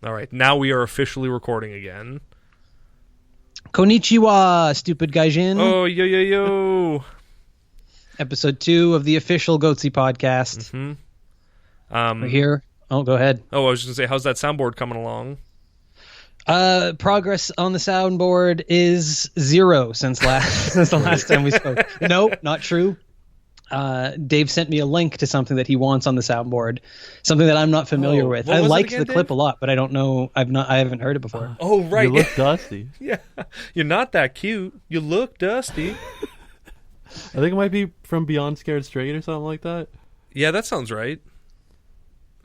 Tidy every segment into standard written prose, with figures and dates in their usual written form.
All right, now we are officially recording again. Konnichiwa, stupid gaijin. Oh, yo. Episode 2 of the official Goatse podcast. Mm-hmm. We're here. Oh, go ahead. Oh, I was just going to say, how's that soundboard coming along? Progress on the soundboard is 0 since the last time we spoke. No, not true. Dave sent me a link to something that he wants on the soundboard, something that I'm not familiar with. I liked the clip a lot, but I don't know. I haven't heard it before. Oh, right. You look dusty. Yeah, you're not that cute. You look dusty. I think it might be from Beyond Scared Straight or something like that. Yeah, that sounds right.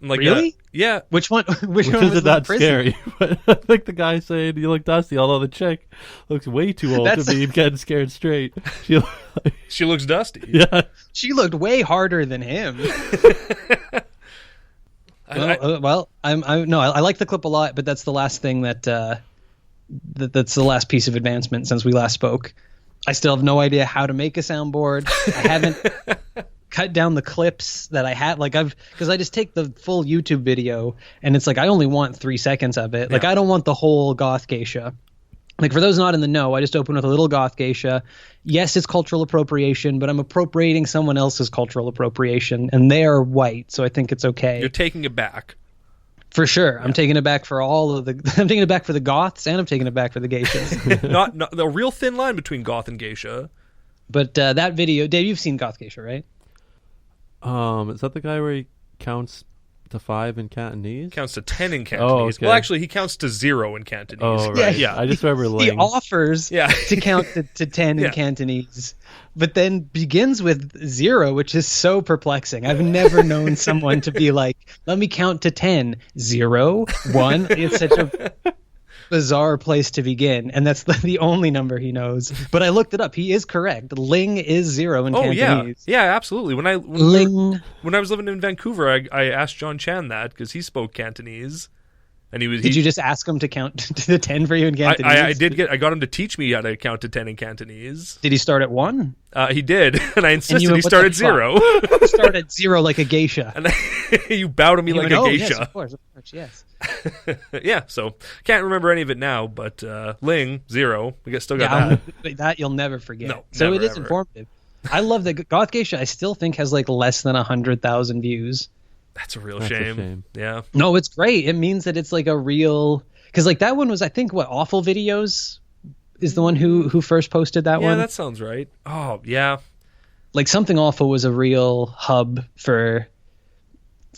Like, really? Yeah. Which one? Which one isn't was that prison? scary? But I think the guy saying you look dusty, although the chick looks way too old to be getting scared straight. She looks dusty. Yeah. She looked way harder than him. I like the clip a lot, but that's the last thing that's the last piece of advancement since we last spoke. I still have no idea how to make a soundboard. I haven't cut down the clips that I had, because I just take the full YouTube video and it's like I only want 3 seconds of it. Like I don't want the whole Goth geisha. Like, for those not in the know, I just open with a little Goth geisha. Yes, it's cultural appropriation, but I'm appropriating someone else's cultural appropriation, and they are white, so I think it's okay. You're taking it back. For sure. Yeah. I'm taking it back for I'm taking it back for the Goths, and I'm taking it back for the geishas. not the real thin line between Goth and geisha. But that video, Dave, you've seen Goth geisha, right? Is that the guy where he counts to 5 in Cantonese? Counts to 10 in Cantonese. Oh, okay. Well, actually, he counts to 0 in Cantonese. Oh, right. Yeah. I just remember He offers to count to 10 in Cantonese, but then begins with 0, which is so perplexing. I've never known someone to be like, let me count to 10. 0, 1. It's such a bizarre place to begin, and that's the only number he knows. But I looked it up. He is correct. Ling is 0 in Cantonese. Yeah, absolutely. When I was living in Vancouver, I asked John Chan that because he spoke Cantonese, and Did you just ask him to count to the 10 for you in Cantonese? I got him to teach me how to count to 10 in Cantonese. Did he start at 1? He did, and I insisted he start at 0. Start at 0 like a geisha. And you bow to me like a geisha. Yes, of course, yes. Yeah, so can't remember any of it now, but Ling 0. We still got that. That you'll never forget. No, so never, it is ever. informative. I love that Goth geisha. I still think has like less than 100,000 views. That's a real shame. Yeah. No, it's great. It means that it's like a real, because like that one was, I think, Awful Videos is the one who first posted that one. Yeah, that sounds right. Oh yeah. Like Something Awful was a real hub for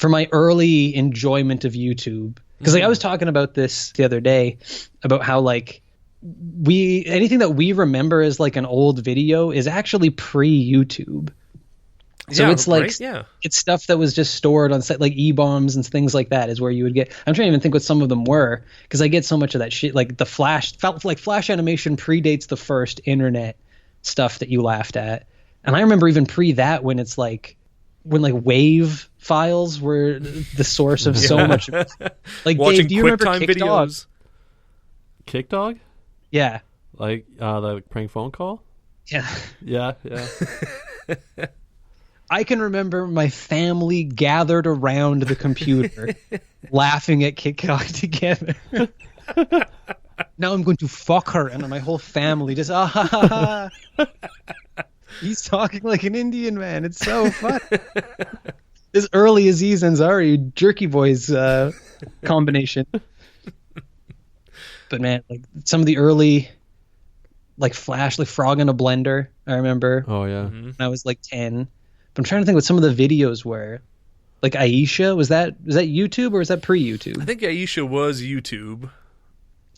my early enjoyment of YouTube. Because like I was talking about this the other day about how like anything that we remember as like an old video is actually pre-YouTube. So it's like it's stuff that was just stored on like e-bombs and things like that is where you would get. I'm trying to even think what some of them were because I get so much of that shit. Like the Flash animation predates the first internet stuff that you laughed at, and I remember even pre that when wave files were the source of so much. Like watching Dave, do you remember QuickTime videos? Kickdog? Yeah. Like the prank phone call? Yeah. Yeah. I can remember my family gathered around the computer laughing at Kickdog together. Now I'm going to fuck her, and my whole family just He's talking like an Indian man. It's so fun. As early Aziz Ansari Jerky Boys combination. But man, like some of the early like Flash, like Frog in a Blender, I remember. Oh yeah. When I was like 10. But I'm trying to think what some of the videos were. Like Aisha, was that YouTube or was that pre-YouTube? I think Aisha was YouTube.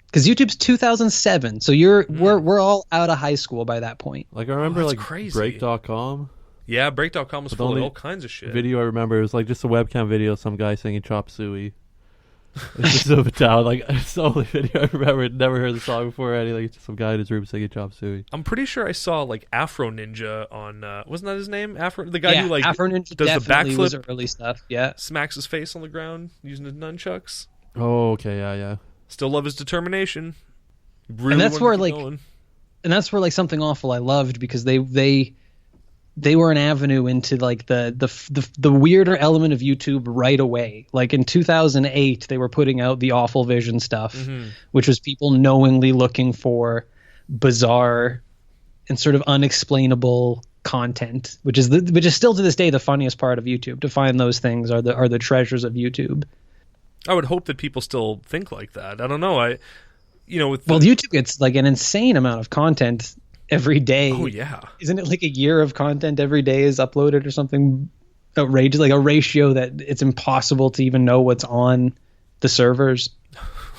Because YouTube's 2007, so we're all out of high school by that point. Like I remember like crazy. Break.com. Yeah, Break.com was full of all kinds of shit. Video I remember, it was like just a webcam video of some guy singing Chop Suey. It's just of a town. Like it's the only video I remember. I'd never heard the song before or anything. It's just some guy in his room singing Chop Suey. I'm pretty sure I saw like Afro Ninja on wasn't that his name? The guy who like Afro Ninja does the backflip, was early stuff. Yeah, smacks his face on the ground using his nunchucks. Oh, okay, yeah. Still love his determination. Really and that's where like Something Awful I loved because they they were an avenue into like the weirder element of YouTube right away. Like in 2008, they were putting out the Awful Vision stuff, which was people knowingly looking for bizarre and sort of unexplainable content, which is still to this day the funniest part of YouTube. To find those things are the treasures of YouTube. I would hope that people still think like that. I don't know. YouTube gets like an insane amount of content every day. Oh yeah, isn't it like a year of content every day is uploaded or something outrageous, like a ratio that it's impossible to even know what's on the servers?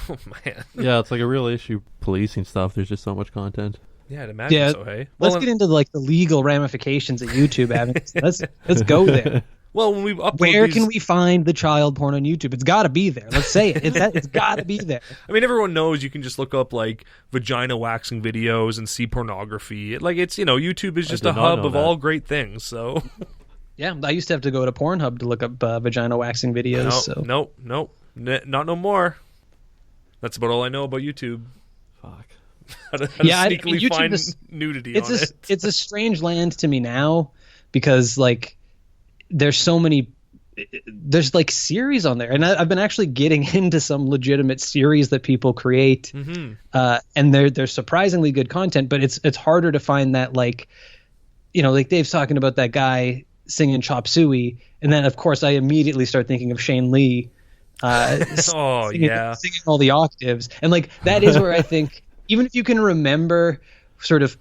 Oh man, yeah, it's like a real issue policing stuff. There's just so much content. Yeah, I'd imagine so. Hey, let's get into like the legal ramifications of YouTube. Let's go there. Well, when we upload where can we find the child porn on YouTube? It's got to be there. Let's say it. It's got to be there. I mean, everyone knows you can just look up like vagina waxing videos and see pornography. Like it's YouTube is just a hub of all great things. So yeah, I used to have to go to Pornhub to look up vagina waxing videos. Nope, not no more. That's about all I know about YouTube. Fuck. how to sneakily find nudity on it. It's a strange land to me now because like. There's like series on there, and I've been actually getting into some legitimate series that people create, and they're surprisingly good content. But it's harder to find that like Dave's talking about that guy singing Chop Suey, and then of course I immediately start thinking of Shane Lee, singing all the octaves, and like that is where I think even if you can remember sort of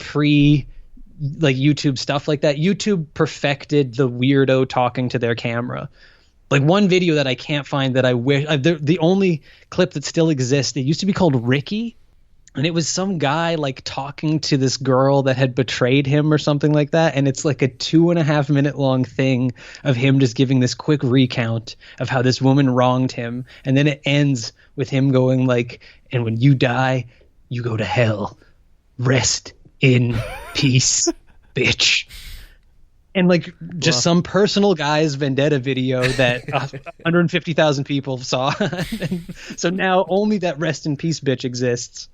like YouTube stuff like that, YouTube perfected the weirdo talking to their camera. Like one video that I can't find that I wish the only clip that still exists, it used to be called Ricky, and it was some guy like talking to this girl that had betrayed him or something like that, and it's like a 2.5 minute long thing of him just giving this quick recount of how this woman wronged him, and then it ends with him going like, and when you die you go to hell, rest in peace, bitch. And like just some personal guy's vendetta video that 150,000 people saw. So now only that rest in peace bitch exists.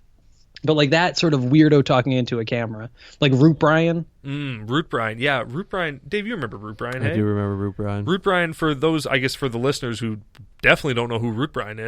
But like that sort of weirdo talking into a camera, like Root Brian. Root Brian, yeah, Root Brian. Dave, you remember Root Brian? I do remember Root Brian. Root Brian, for those, I guess, for the listeners who definitely don't know who Root Brian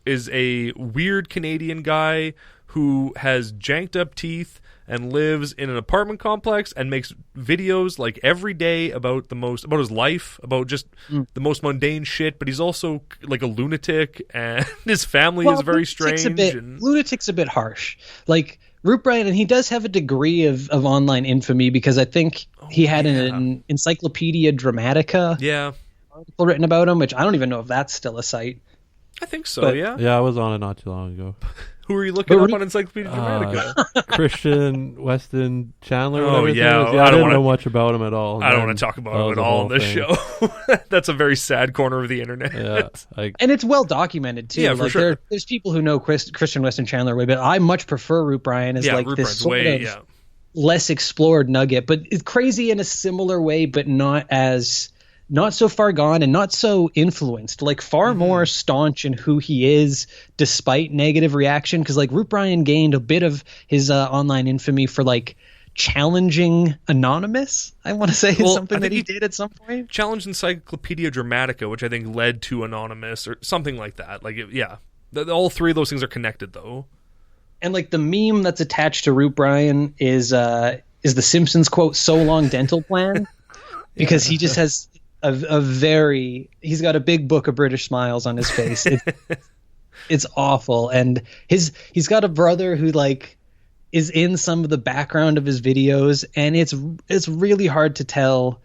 is a weird Canadian guy who has janked up teeth and lives in an apartment complex and makes videos like every day about his life, about just the most mundane shit. But he's also like a lunatic, and his family is very strange. Lunatic's a bit harsh. Like Root Brian, and he does have a degree of online infamy because I think he had an Encyclopedia Dramatica article written about him, which I don't even know if that's still a site. I think so, yeah. Yeah, I was on it not too long ago. Who are you looking up on Encyclopedia Dramatica? Christian Weston Chandler. Oh, yeah. I don't know much about him at all. I don't want to talk about him at all on this show. That's a very sad corner of the internet. Yeah, and it's well documented, too. Yeah, for sure. There's people who know Christian Weston Chandler way, but I much prefer Root Brian as like Root this Brian's sort of less explored nugget. But it's crazy in a similar way, but not so far gone and not so influenced, like far more staunch in who he is despite negative reaction. Because like Root Brian gained a bit of his online infamy for like challenging Anonymous, I want to say, is something that he did at some point. Challenged Encyclopedia Dramatica, which I think led to Anonymous or something like that. Like, all three of those things are connected though. And like the meme that's attached to Root Brian is the Simpsons quote, "So long dental plan," because he just has he's got a big book of British smiles on his face. It's awful. And he's got a brother who like is in some of the background of his videos, and it's really hard to tell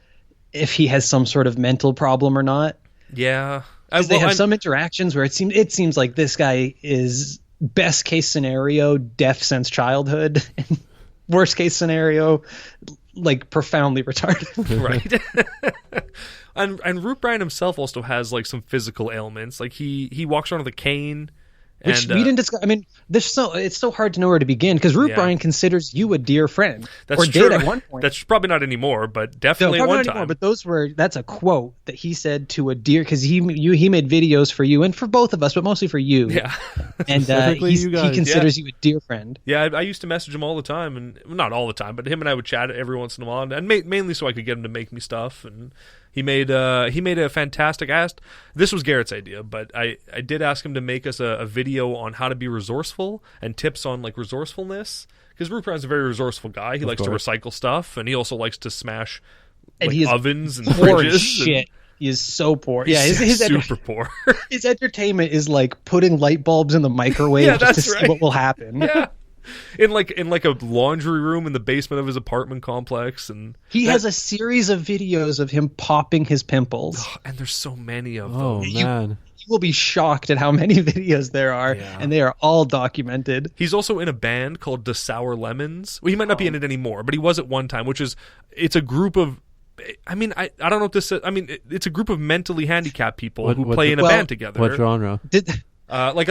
if he has some sort of mental problem or not. Yeah. They have some interactions where it seems like this guy is best case scenario deaf since childhood, and worst case scenario like profoundly retarded. Right. And Root Brian himself also has like some physical ailments. Like he walks around with a cane, Which And, we didn't discuss. I mean, it's so hard to know where to begin because Root Brian considers you a dear friend. That's or true. Did at one point. That's probably not anymore, but definitely at one time. Anymore, but that's a quote that he said to a dear, because he made videos for you and for both of us, but mostly for you. Yeah. And he considers you a dear friend. Yeah, I used to message him all the time, and not all the time, but him and I would chat every once in a while, and mainly so I could get him to make me stuff. And he made a fantastic ask. This was Garrett's idea, but I did ask him to make us a video on how to be resourceful and tips on like resourcefulness, because Rupert's a very resourceful guy. He likes to recycle stuff, and he also likes to smash ovens and fridges. Shit. He is so poor. Yeah, he's super poor. His entertainment is like putting light bulbs in the microwave just to see what will happen. Yeah. In like a laundry room in the basement of his apartment complex, and he has a series of videos of him popping his pimples. And there's so many of them. Oh man. You will be shocked at how many videos there are, and they are all documented. He's also in a band called The Sour Lemons. Well, he might not be in it anymore, but he was at one time, it's a group of, I mean, I don't know what this is. I mean, it's a group of mentally handicapped people who play in a band together. What genre? Like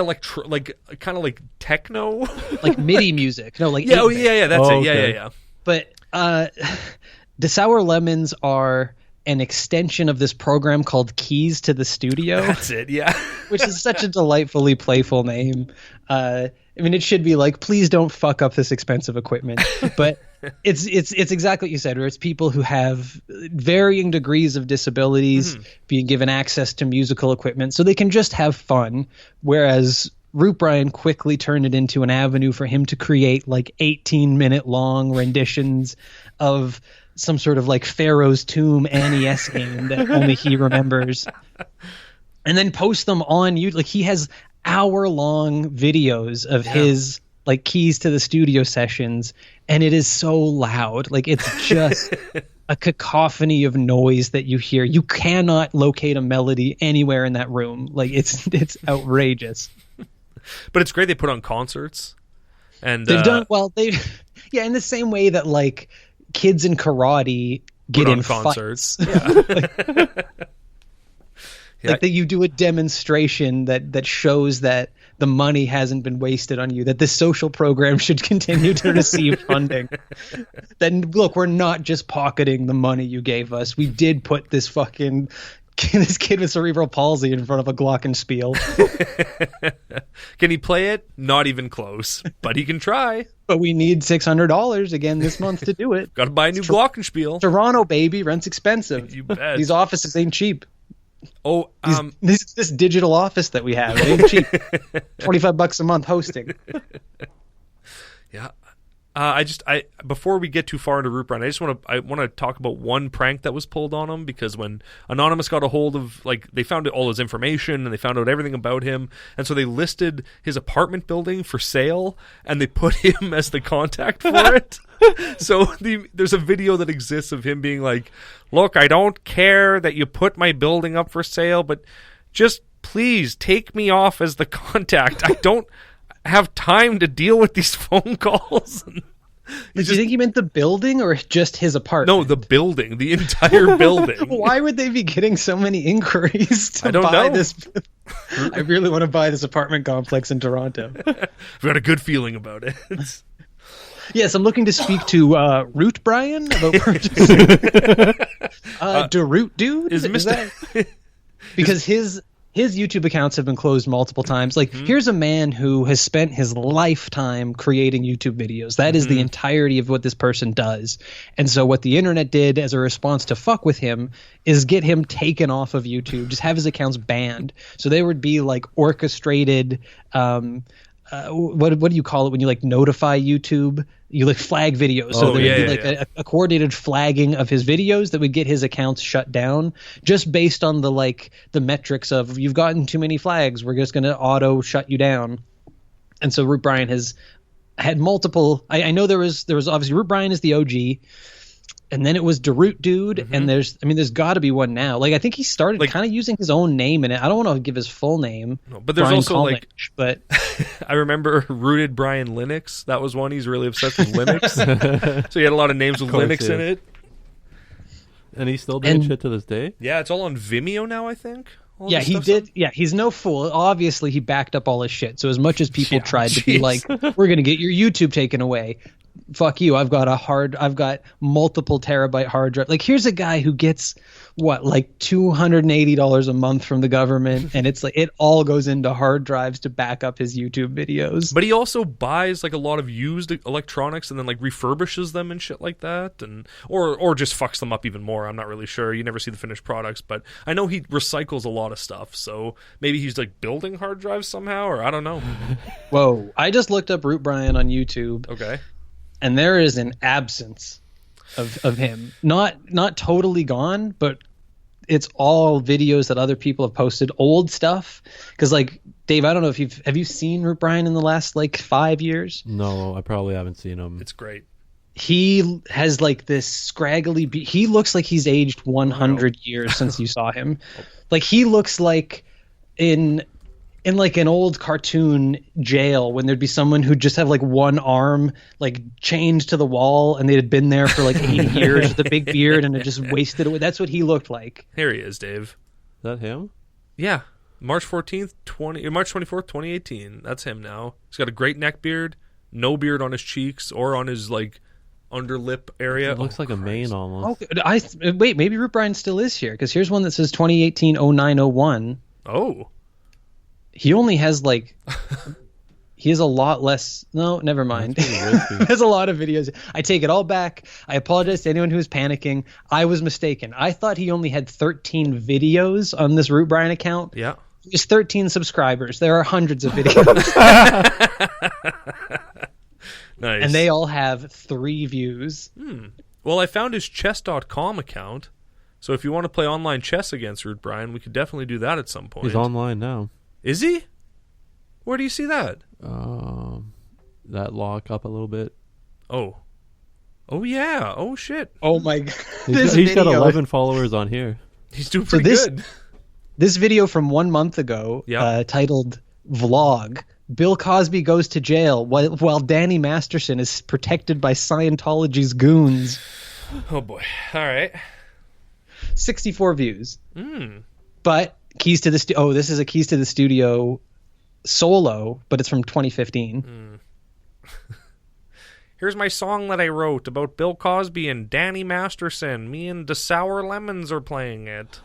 kind of like techno, like MIDI music. No, like that's it. Okay. Yeah. But the Sour Lemons are an extension of this program called Keys to the Studio. That's it. Yeah, which is such a delightfully playful name. I mean, it should be like, please don't fuck up this expensive equipment, but it's exactly what you said, where it's people who have varying degrees of disabilities being given access to musical equipment so they can just have fun, whereas Root Brian quickly turned it into an avenue for him to create like 18-minute long renditions of some sort of like Pharaoh's Tomb NES game that only he remembers, and then post them on YouTube. Like, he has hour-long videos of his like Keys to the Studio sessions, and it is so loud. Like, it's just a cacophony of noise that you hear. You cannot locate a melody anywhere in that room. Like, it's outrageous. But it's great they put on concerts, and they've done well. In the same way that like kids in karate get in concerts. Like that you do a demonstration that shows that the money hasn't been wasted on you, that this social program should continue to receive funding. Then look, we're not just pocketing the money you gave us. We did put this kid with cerebral palsy in front of a glockenspiel. Can he play it? Not even close, but he can try. But we need $600 again this month to do it. Got to buy a new glockenspiel. Toronto, baby, rent's expensive. You bet. These offices ain't cheap. Oh, this digital office that we have, it ain't cheap. $25 a month hosting. Yeah. Before we get too far into Root Brian, I want to talk about one prank that was pulled on him, because when Anonymous got a hold of, like, they found all his information and they found out everything about him, and so they listed his apartment building for sale and they put him as the contact for it. So there's a video that exists of him being like, "Look, I don't care that you put my building up for sale, but just please take me off as the contact. I don't have time to deal with these phone calls." Did you think he meant the building or just his apartment? No, the building, the entire building. Why would they be getting so many inquiries to buy this? I really want to buy this apartment complex in Toronto. I've got a good feeling about it. Yes, I'm looking to speak to Root Brian about purchasing. DeRoot dude? Is Mr. Because his YouTube accounts have been closed multiple times. Like, here's a man who has spent his lifetime creating YouTube videos. That is the entirety of what this person does. And so what the internet did as a response to fuck with him is get him taken off of YouTube, just have his accounts banned. So there would be like orchestrated what do you call it when you like notify YouTube? You like flag videos. So there would be like a coordinated flagging of his videos that would get his accounts shut down just based on the metrics of, you've gotten too many flags, we're just going to auto shut you down. And so Root Brian has had multiple. I know there was obviously Root Brian is the OG. And then it was DeRoot Dude, and there's got to be one now. Like, I think he started kind of using his own name in it. I don't want to give his full name. No, but there's Brian also College, but I remember Rooted Brian Linux. That was one. He's really obsessed with Linux. So he had a lot of names with Linux in it. And he's still doing shit to this day? Yeah, it's all on Vimeo now, I think. All Yeah, this he stuff's did. Yeah, he's no fool. Obviously, he backed up all his shit. So as much as people Yeah, tried to be jeez. like, "We're gonna get your YouTube taken away," fuck you. I've got multiple terabyte hard drive. Like, here's a guy who gets what, like $280 a month from the government, and it's like it all goes into hard drives to back up his YouTube videos. But he also buys like a lot of used electronics and then like refurbishes them and shit like that, and or just fucks them up even more. I'm not really sure. You never see the finished products, but I know he recycles a lot of stuff. So maybe he's like building hard drives somehow, or I don't know. Whoa! I just looked up Root Brian on YouTube, Okay. and there is an absence of him. Not totally gone, but it's all videos that other people have posted, old stuff. Because like Dave, I don't know if have you seen Root Brian in the last like 5 years? No, I probably haven't seen him. It's great. He has like this scraggly. He looks like he's aged 100 years since you saw him. Like he looks like in like an old cartoon jail when there'd be someone who'd just have like one arm like chained to the wall and they had been there for like 80 years with a big beard and it just wasted away. That's what he looked like. Here he is, Dave. Is that him? Yeah. March 24th, 2018. That's him now. He's got a great neck beard, no beard on his cheeks or on his like underlip area. It looks like a mane almost. Wait, maybe Root Brian still is here because here's one that says 2018-09-01. Oh. He only has like he has a lot less. No, never mind. He has a lot of videos. I take it all back. I apologize to anyone who was panicking. I was mistaken. I thought he only had 13 videos on this Root Brian account. Yeah. He has 13 subscribers. There are hundreds of videos. Nice. And they all have 3 views. Well, I found his chess.com account. So if you want to play online chess against Root Brian, we could definitely do that at some point. He's online now. Is he? Where do you see that? That lock up a little bit. Oh yeah. Oh shit. Oh my god. He's got 11 followers on here. He's doing pretty good. This video from 1 month ago, titled Vlog, Bill Cosby goes to jail while Danny Masterson is protected by Scientology's goons. Oh boy. All right. 64 views. But Keys to the this is a Keys to the Studio solo, but it's from 2015. Here's my song that I wrote about Bill Cosby and Danny Masterson. Me and the Sour Lemons are playing it.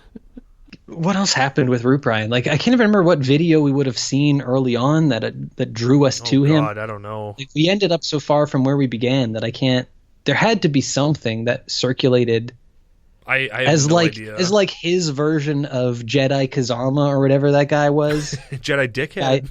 What else happened with Root Brian? Like, I can't even remember what video we would have seen early on that drew us to him. God, I don't know. Like, we ended up so far from where we began that I can't. There had to be something that circulated. I have no idea. As like his version of Jedi Kazama or whatever that guy was. Jedi dickhead.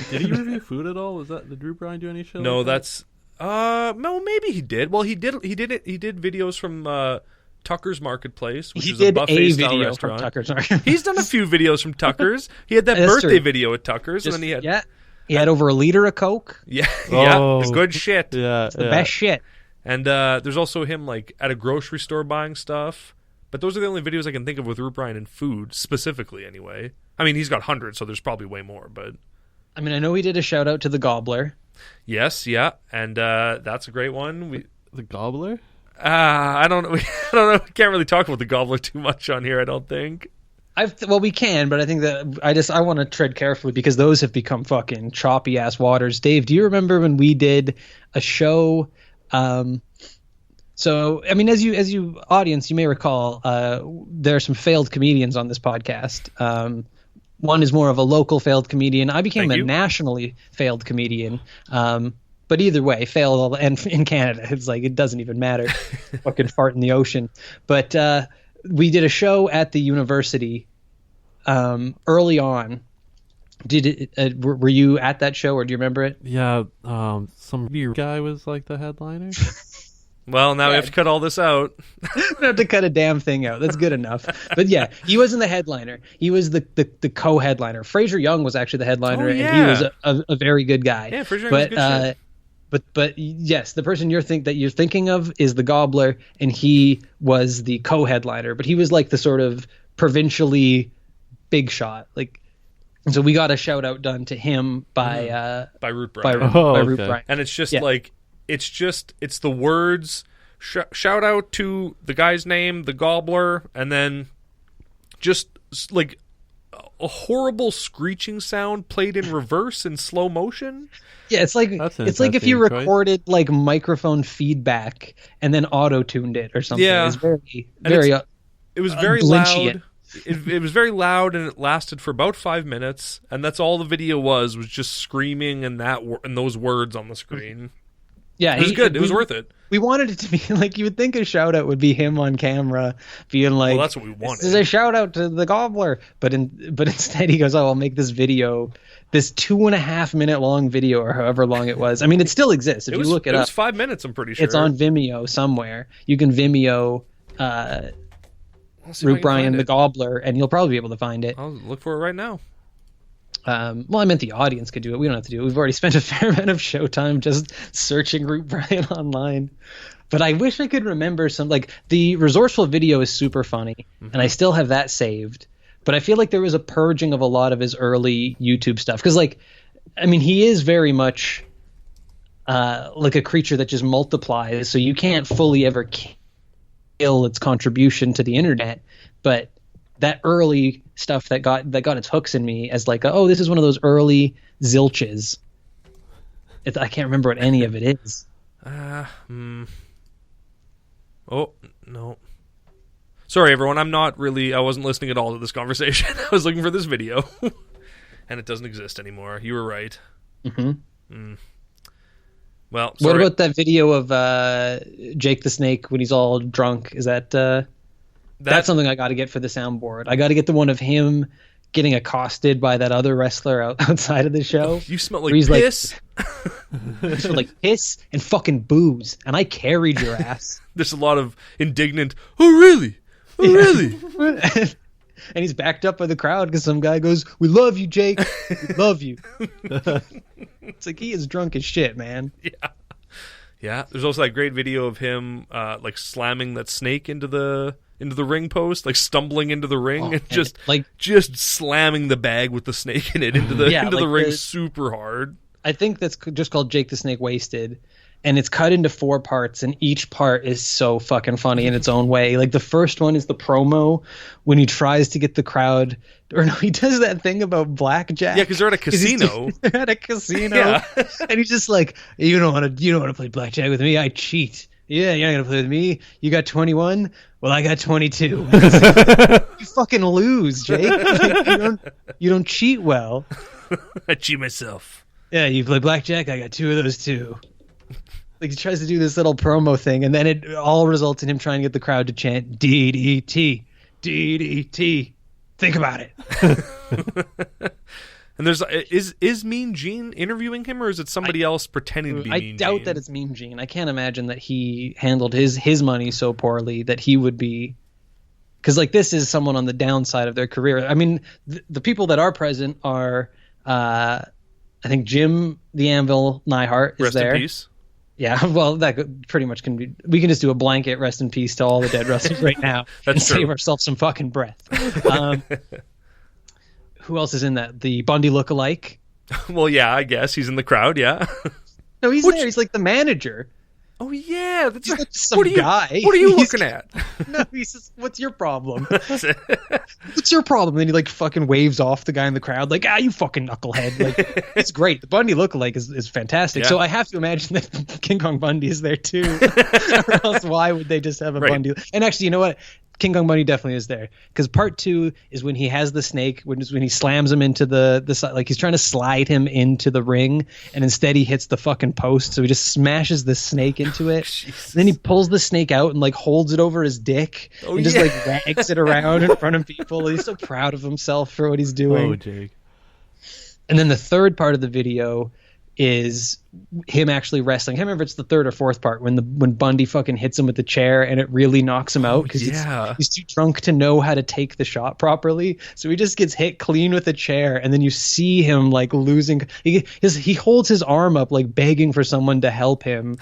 Did he review food at all? Did Root Brian do any show? No, like that? that's no, maybe he did. Well, he did videos from Tucker's Marketplace, which is a buffet style restaurant. From Tucker's Market. He's done a few videos from Tucker's. He had that birthday video at Tucker's, and then he had he had over a liter of Coke. The good shit. Yeah, It's the best shit. And there's also him like at a grocery store buying stuff. But those are the only videos I can think of with Root Brian and food, specifically anyway. I mean, he's got hundreds, so there's probably way more. But I mean, I know he did a shout out to the Gobbler. Yes, yeah, and that's a great one. The Gobbler? I don't know. I don't know. We can't really talk about the Gobbler too much on here, I don't think. Well, we can, but I think that I want to tread carefully because those have become fucking choppy ass waters. Dave, do you remember when we did a show? So, I mean, as you audience, you may recall, there are some failed comedians on this podcast. One is more of a local failed comedian. I became a nationally failed comedian. But either way, failed, and in Canada, it's like, it doesn't even matter. Fucking fart in the ocean. But we did a show at the university early on. Were you at that show, or do you remember it? Yeah, some guy was like the headliner. Well, now we have to cut all this out. We don't have to cut a damn thing out. That's good enough. But yeah, he wasn't the headliner. He was the co-headliner. Fraser Young was actually the headliner, and he was a very good guy. Yeah, Fraser Young was good shit. But yes, the person you're thinking of is the Gobbler, and he was the co-headliner. But he was like the sort of provincially big shot. Like, and so we got a shout out done to him by Root Brian. By Root Brian. And it's just like it's the words. Shout out to the guy's name, the Gobbler, and then just like a horrible screeching sound played in reverse in slow motion. Yeah, it's like if you recorded like microphone feedback and then auto-tuned it or something. Yeah. It's very it was very loud. It was very loud, and it lasted for about 5 minutes, and that's all the video was just screaming and those words on the screen. Yeah, it was good. It was worth it. We wanted it to be like, you would think a shout out would be him on camera being like, well, that's what we wanted. This is a shout out to the gobbler, but instead he goes, oh, I'll make this video, this 2.5 minute long video, or however long it was. I mean, it still exists. If you look it up, it was 5 minutes. I'm pretty sure it's on Vimeo somewhere. You can Vimeo Root Brian the Gobbler, and you'll probably be able to find it. I'll look for it right now. Well, I meant the audience could do it. We don't have to do it. We've already spent a fair amount of showtime just searching Root Brian online. But I wish I could remember some, like, the resourceful video is super funny, and I still have that saved. But I feel like there was a purging of a lot of his early YouTube stuff. Because, like, I mean, he is very much like a creature that just multiplies, so you can't fully ever kill its contribution to the internet. But that early stuff that got its hooks in me as like, oh, this is one of those early zilches. I can't remember what any of it is. Oh, no. Sorry, everyone. I wasn't listening at all to this conversation. I was looking for this video. And it doesn't exist anymore. You were right. Mm-hmm. Well, sorry. What about that video of Jake the Snake when he's all drunk? Is that's something I got to get for the soundboard. I got to get the one of him getting accosted by that other wrestler outside of the show. You smell like piss. You smell like piss and fucking booze, and I carried your ass. There's a lot of indignant, oh really? Oh really? And he's backed up by the crowd because some guy goes, we love you, Jake. We love you. It's like, he is drunk as shit, man. Yeah. Yeah. There's also that great video of him like slamming that snake into the ring post, like stumbling into the ring and just slamming the bag with the snake in it into the ring super hard. I think that's just called Jake the Snake Wasted, and it's cut into 4 parts, and each part is so fucking funny in its own way. Like, the first one is the promo when he tries to get the crowd, or no, he does that thing about blackjack. Yeah, because they're at a casino. They're at a casino, yeah. And he's just like, you don't want to play blackjack with me. I cheat. Yeah, you're not gonna play with me. You got 21. Well, I got 22. You fucking lose, Jake. Like, you don't cheat well. I cheat myself. Yeah, you play blackjack. I got 2 of those too. Like, he tries to do this little promo thing, and then it all results in him trying to get the crowd to chant DDT, DDT. Think about it. And there's is Mean Gene interviewing him, or is it somebody else pretending to be Mean Gene? I doubt that it's Mean Gene. I can't imagine that he handled his money so poorly that he would be, because like, this is someone on the downside of their career. I mean, the people that are present are, I think Jim the Anvil Neihart is there. Rest in peace. Yeah, well, that pretty much can be. We can just do a blanket rest in peace to all the dead wrestlers right now and save ourselves some fucking breath. Who else is in that? The Bundy lookalike. Well, yeah, I guess he's in the crowd. Yeah. No, he's there. He's like the manager. Oh yeah, that's like some guy. What are you looking at? No, he says, "What's your problem? What's your problem?" And then he like fucking waves off the guy in the crowd, like, "Ah, you fucking knucklehead!" Like, it's great. The Bundy lookalike is fantastic. Yeah. So I have to imagine that King Kong Bundy is there too. Or else, why would they just have a Bundy? And actually, you know what? King Kong Bundy definitely is there, because part 2 is when he has the snake, when he slams him into the like, he's trying to slide him into the ring, and instead he hits the fucking post, so he just smashes the snake into it. Then he pulls the snake out and like holds it over his dick and just like wags it around in front of people. He's so proud of himself for what he's doing. Oh, Jake. And then the third part of the video is him actually wrestling. I can't remember if it's the third or fourth part when Bundy fucking hits him with the chair and it really knocks him out because he's too drunk to know how to take the shot properly. So he just gets hit clean with a chair, and then you see him like losing. He holds his arm up like begging for someone to help him,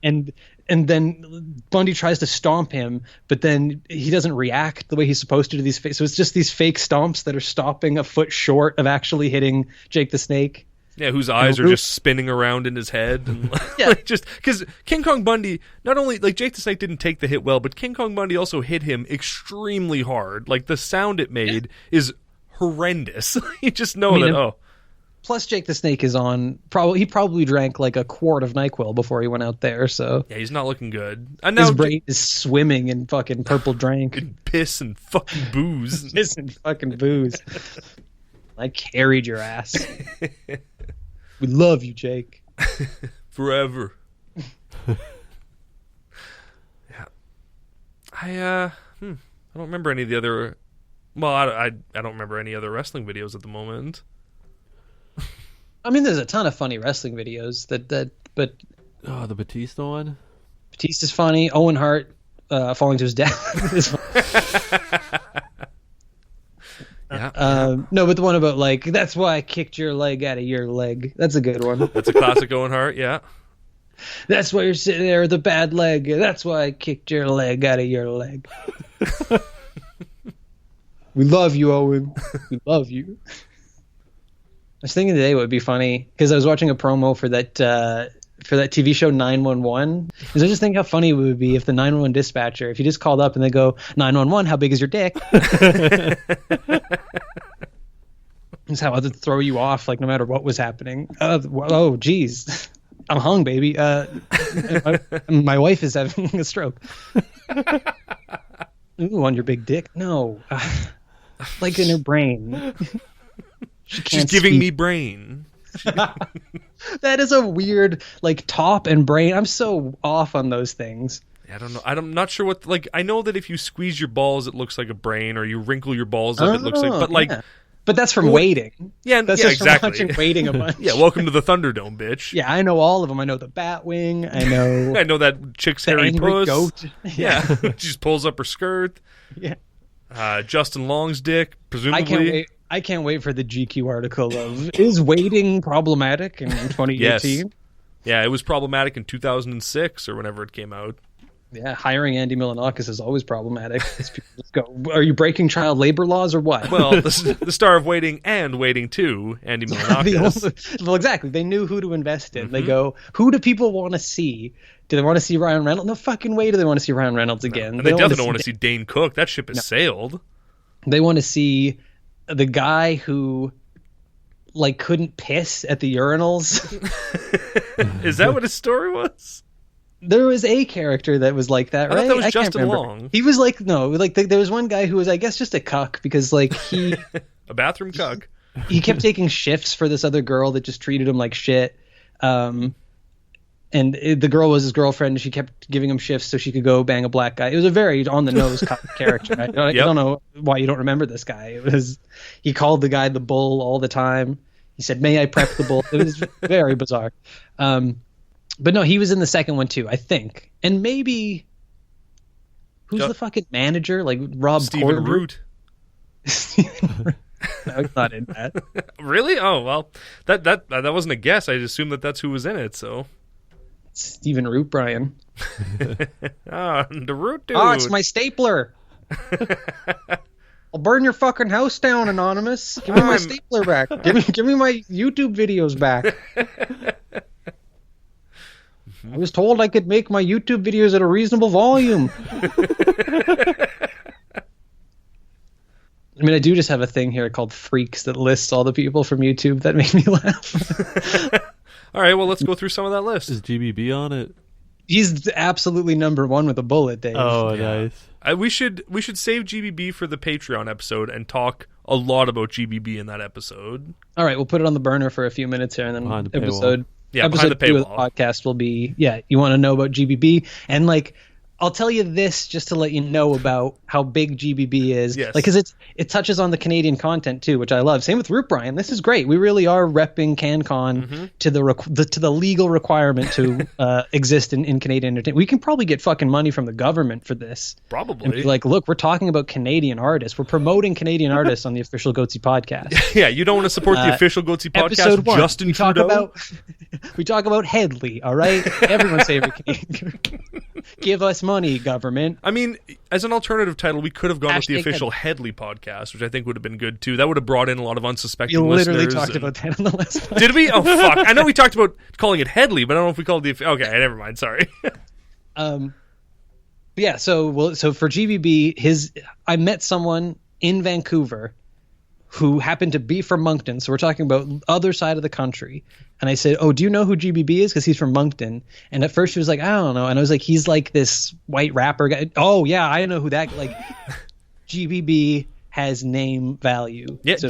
and then Bundy tries to stomp him, but then he doesn't react the way he's supposed to these. So it's just these fake stomps that are stopping a foot short of actually hitting Jake the Snake. Yeah, whose eyes are just spinning around in his head, and like, just because King Kong Bundy, not only like Jake the Snake didn't take the hit well, but King Kong Bundy also hit him extremely hard. Like, the sound it made is horrendous. You just know that. Plus, Jake the Snake is on. He probably drank like a quart of NyQuil before he went out there. So yeah, he's not looking good. And now his brain is swimming in fucking purple drink, and piss and fucking booze, piss and fucking booze. I carried your ass. We love you, Jake. Forever. Yeah. I don't remember any of the other. Well, I don't remember any other wrestling videos at the moment. I mean, there's a ton of funny wrestling videos but the Batista one. Batista's funny. Owen Hart falling to his death is funny. Yeah. No, but the one about like that's why I kicked your leg out of your leg. That's a good one. That's a classic Owen Hart. Yeah. That's why you're sitting there with a bad leg. That's why I kicked your leg out of your leg. We love you, Owen. We love you. I was thinking today what would be funny because I was watching a promo for that TV show 911. Because I just think how funny it would be if the 911 dispatcher, if you just called up and they go 911, how big is your dick? That's how I'd throw you off, like no matter what was happening. Oh, geez, I'm hung, baby. My wife is having a stroke. Ooh, on your big dick? No, like in her brain. She's giving me brain. That is a weird, like, top and brain. I'm so off on those things. I don't know. I'm not sure what. Like, I know that if you squeeze your balls, it looks like a brain, or you wrinkle your balls up, it looks like. But like, but that's from waiting. Yeah, that's just exactly. From watching Waiting a bunch. Yeah, welcome to the Thunderdome, bitch. Yeah, I know all of them. I know the Batwing. I know. I know that chick's hairy puss. Goat. Yeah, she just pulls up her skirt. Yeah. Justin Long's dick, presumably. I can't wait for the GQ article of is waiting problematic in 2018? Yes. Yeah, it was problematic in 2006 or whenever it came out. Yeah, hiring Andy Milonakis is always problematic. People just go, are you breaking child labor laws or what? Well, the star of Waiting and Waiting 2, Andy Milonakis. Well, exactly. They knew who to invest in. Mm-hmm. They go, who do people want to see? Do they want to see Ryan Reynolds? No fucking way do they want to see Ryan Reynolds again. No. And they definitely don't want to see Dane Cook. That ship has sailed. They want to see the guy who like couldn't piss at the urinals. Is that what his story was? There was a character that was like that, right? I thought that was Justin Long. He was like, no, like there was one guy who was, I guess, just a cuck because like he a bathroom cuck. He kept taking shifts for this other girl that just treated him like shit. And the girl was his girlfriend, and she kept giving him shifts so she could go bang a black guy. It was a very on-the-nose character. I don't know why you don't remember this guy. He called the guy the bull all the time. He said, "May I prep the bull?" It was very bizarre. But no, he was in the second one too, I think. And maybe who's the fucking manager? Like Rob Stephen Root. No, he's not in that. Really? Oh well, that wasn't a guess. I assumed that's who was in it. So. Stephen Root Bryan. The Root dude. Oh, it's my stapler. I'll burn your fucking house down, Anonymous. Give me my stapler back. Give me my YouTube videos back. I was told I could make my YouTube videos at a reasonable volume. I mean, I do just have a thing here called Freaks that lists all the people from YouTube that make me laugh. All right, well, let's go through some of that list. Is GBB on it? He's absolutely number one with a bullet, Dave. Oh, yeah. Nice. We should save GBB for the Patreon episode and talk a lot about GBB in that episode. All right, we'll put it on the burner for a few minutes here, and then behind the episode behind the 2 of the paywall. podcast will be, you want to know about GBB, and like I'll tell you this just to let you know about how big GBB is. Yes. Like, because it touches on the Canadian content too, which I love. Same with Root Brian. This is great. We really are repping CanCon to the legal requirement to exist in Canadian entertainment. We can probably get fucking money from the government for this. Probably. And be like, look, we're talking about Canadian artists. We're promoting Canadian artists on the official Goatse podcast. Yeah, you don't want to support the official Goatse podcast. Episode 1, Justin Trudeau. We talk about Headley, all right? Everyone's favorite Canadian. Give us money, government. I mean, as an alternative title, we could have gone with the official Headley podcast, which I think would have been good too. That would have brought in a lot of unsuspecting listeners. We literally talked about that on the last podcast. Did we? Oh, fuck. I know we talked about calling it Headley, but I don't know if we called it the... Okay, never mind. Sorry. Yeah, so for GBB, I met someone in Vancouver who happened to be from Moncton. So we're talking about other side of the country. And I said, "Oh, do you know who GBB is? Because he's from Moncton." And at first she was like, "I don't know." And I was like, "He's like this white rapper guy." "Oh yeah, I know who that." Like, GBB has name value. Yeah, so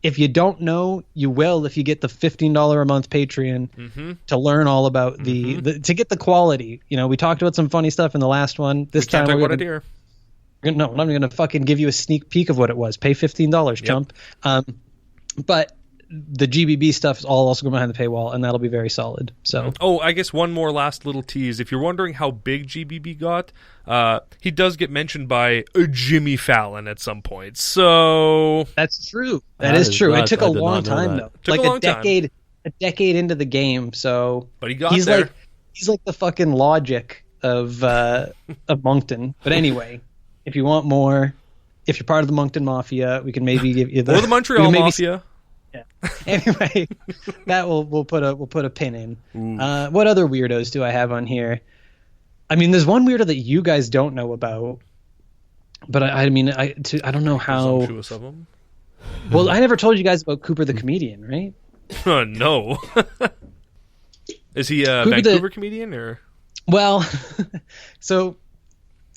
if you don't know, you will if you get the $15 a month Patreon to learn all about the to get the quality. You know, we talked about some funny stuff in the last one. This time we're going to no, I'm going to fucking give you a sneak peek of what it was. Pay $15, chump. But the GBB stuff is all also going behind the paywall, and that'll be very solid. So, I guess one more last little tease. If you're wondering how big GBB got, he does get mentioned by Jimmy Fallon at some point. So that's true. That is true. It took a long time though. Took like a decade. A decade into the game. So, but he's there. He's like the fucking Logic of Moncton. But anyway, if you want more, if you're part of the Moncton Mafia, we can maybe give you or the Montreal Mafia. Yeah. Anyway, that we'll put a pin in. What other weirdos do I have on here? I mean, there's one weirdo that you guys don't know about, but I don't know how. Presumptuous of them. Well, I never told you guys about Cooper the comedian, right? No. Is he a Vancouver comedian or? Well, so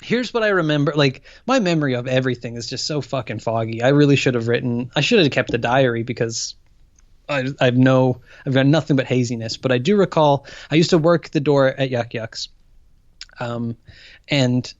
here's what I remember. Like, my memory of everything is just so fucking foggy. I really should have kept the diary because I've got nothing but haziness. But I do recall I used to work the door at Yuck Yucks, and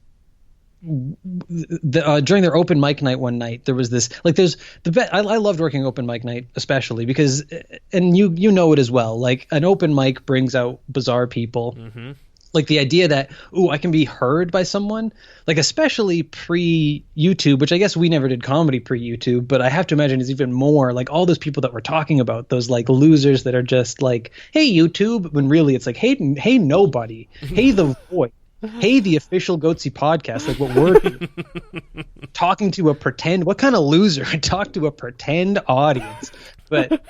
during their open mic night one night, there was this I loved working open mic night, especially because, and you know it as well. Like, an open mic brings out bizarre people. Mm-hmm. Like the idea that, I can be heard by someone, like especially pre-YouTube, which I guess we never did comedy pre-YouTube, but I have to imagine is even more like all those people that we're talking about, those like losers that are just like, "Hey YouTube," when really it's like, hey nobody, hey the void, hey the official Goatse podcast, like what we're talking to a pretend, what kind of loser would talk to a pretend audience? But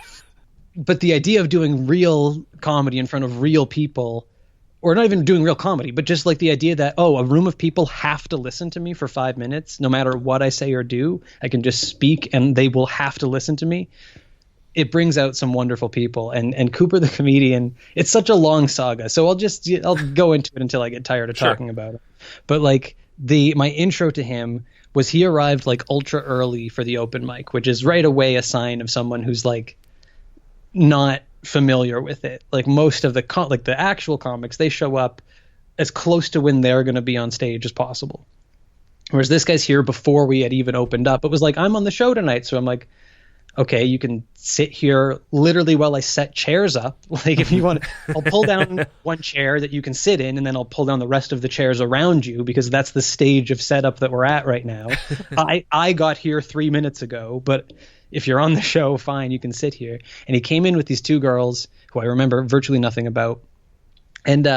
the idea of doing real comedy in front of real people, or not even doing real comedy, but just like the idea that, a room of people have to listen to me for 5 minutes, no matter what I say or do. I can just speak and they will have to listen to me. It brings out some wonderful people. And Cooper the comedian, it's such a long saga. So I'll go into it until I get tired of talking about it. But like my intro to him was he arrived like ultra early for the open mic, which is right away a sign of someone who's like not familiar with it. Like most of the actual comics, they show up as close to when they're going to be on stage as possible, whereas this guy's here before we had even opened up. It was like, I'm on the show tonight, so I'm like, okay, you can sit here literally while I set chairs up. Like, if you want, I'll pull down one chair that you can sit in, and then I'll pull down the rest of the chairs around you, because that's the stage of setup that we're at right now. I got here 3 minutes ago, but if you're on the show, fine, you can sit here. And he came in with these two girls who I remember virtually nothing about. And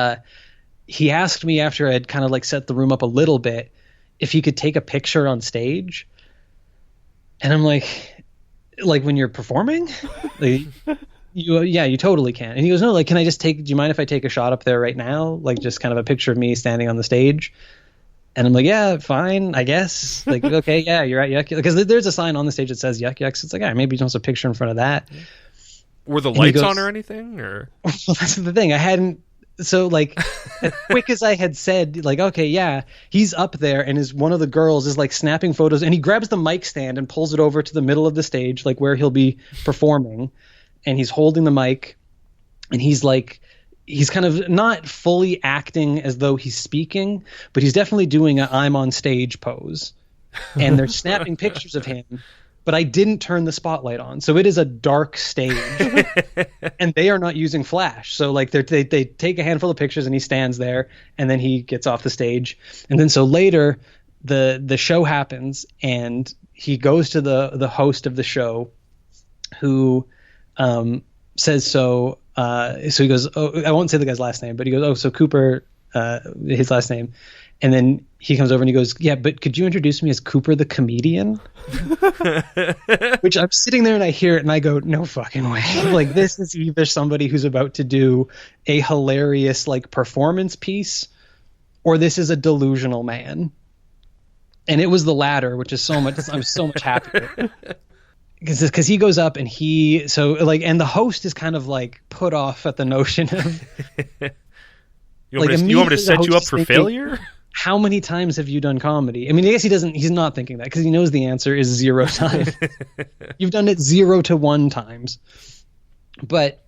he asked me, after I had kind of like set the room up a little bit, if he could take a picture on stage. And I'm like when you're performing? Like, you totally can. And he goes, "No, like, do you mind if I take a shot up there right now? Like, just kind of a picture of me standing on the stage?" And I'm like, "Yeah, fine, I guess." Like, okay, yeah, you're at Yuck Yucks. Because there's a sign on the stage that says Yuck Yucks. It's like, maybe just a picture in front of that. Were the lights on or anything? Or well, that's the thing. I hadn't. So, like, as quick as I had said, like, okay, yeah, he's up there, and one of the girls is like snapping photos, and he grabs the mic stand and pulls it over to the middle of the stage, like where he'll be performing, and he's holding the mic, and he's kind of not fully acting as though he's speaking, but he's definitely doing a I'm on stage pose. And they're snapping pictures of him, but I didn't turn the spotlight on. So it is a dark stage, and they are not using flash. So like they take a handful of pictures, and he stands there, and then he gets off the stage. And then so later the show happens, and he goes to the host of the show, who says so. So he goes, I won't say the guy's last name, but he goes, so Cooper, his last name. And then he comes over and he goes, "Yeah, but could you introduce me as Cooper the comedian?" Which I'm sitting there and I hear it and I go, "No fucking way." Like, this is either somebody who's about to do a hilarious like performance piece, or this is a delusional man. And it was the latter, which is so much, I'm so much happier. because he goes up and and the host is kind of like put off at the notion of you want me to set you up for failure? How many times have you done comedy? I mean, I guess he's not thinking that because he knows the answer is 0 times. You've done it 0 to 1 times. But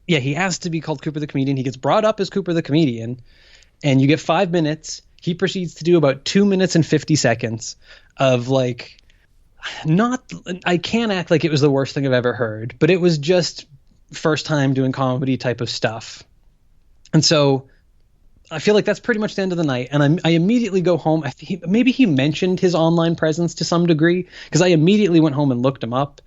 yeah, he has to be called Cooper the Comedian. He gets brought up as Cooper the Comedian, and you get 5 minutes. He proceeds to do about 2 minutes and 50 seconds of like, I can't act like it was the worst thing I've ever heard, but it was just first time doing comedy type of stuff. And so I feel like that's pretty much the end of the night. And I immediately go home. Maybe he mentioned his online presence to some degree, because I immediately went home and looked him up.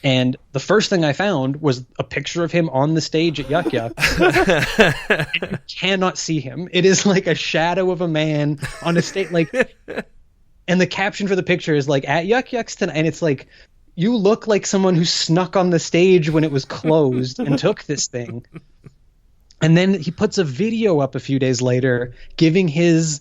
And the first thing I found was a picture of him on the stage at Yuck Yuck. And you cannot see him. It is like a shadow of a man on a stage. Like, and the caption for the picture is like, at Yuck Yucks tonight. And it's like, you look like someone who snuck on the stage when it was closed and took this thing. And then he puts a video up a few days later giving his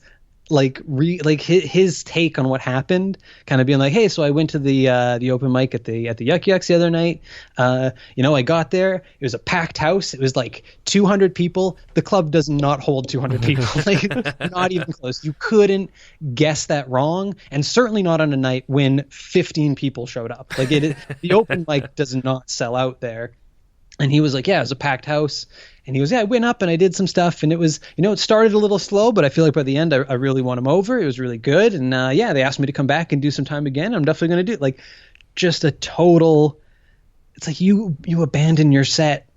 his take on what happened, kind of being like, hey, so I went to the open mic at the Yuck Yucks the other night. I got there. It was a packed house. It was like 200 people. The club does not hold 200 people. Like, not even close. You couldn't guess that wrong, and certainly not on a night when 15 people showed up. Like, the open mic does not sell out there. And he was like, yeah, it was a packed house. And he was, yeah, I went up and I did some stuff, and it was, it started a little slow, but I feel like by the end, I really won him over. It was really good. And they asked me to come back and do some time again. I'm definitely going to do it. Like, just a total, it's like you abandon your set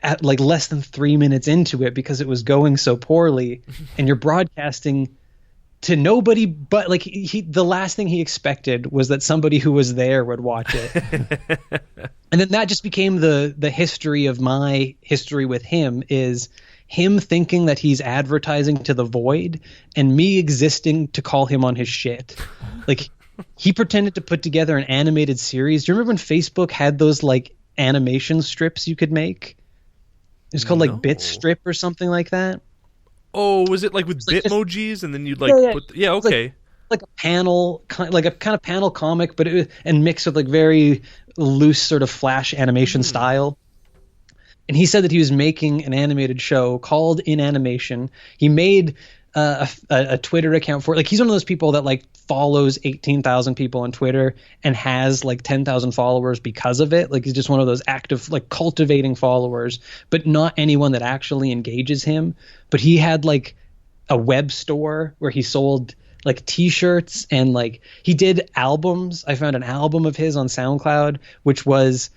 at like less than 3 minutes into it because it was going so poorly, and you're broadcasting to nobody but like the last thing he expected was that somebody who was there would watch it. And then that just became the history of my history with him, is him thinking that he's advertising to the void and me existing to call him on his shit. Like, he pretended to put together an animated series. Do you remember when Facebook had those like animation strips you could make? It was called like Bitstrip or something like that. Oh, was it like with Bitmojis, and then you'd like put okay. Like a panel, like a kind of panel comic, but and mixed with like very loose sort of flash animation style. And he said that he was making an animated show called In Animation. He made a Twitter account for it. Like, he's one of those people that like follows 18,000 people on Twitter and has like 10,000 followers because of it. Like, he's just one of those active, like, cultivating followers, but not anyone that actually engages him. But he had like a web store where he sold like t-shirts, and like he did albums. I found an album of his on SoundCloud, which was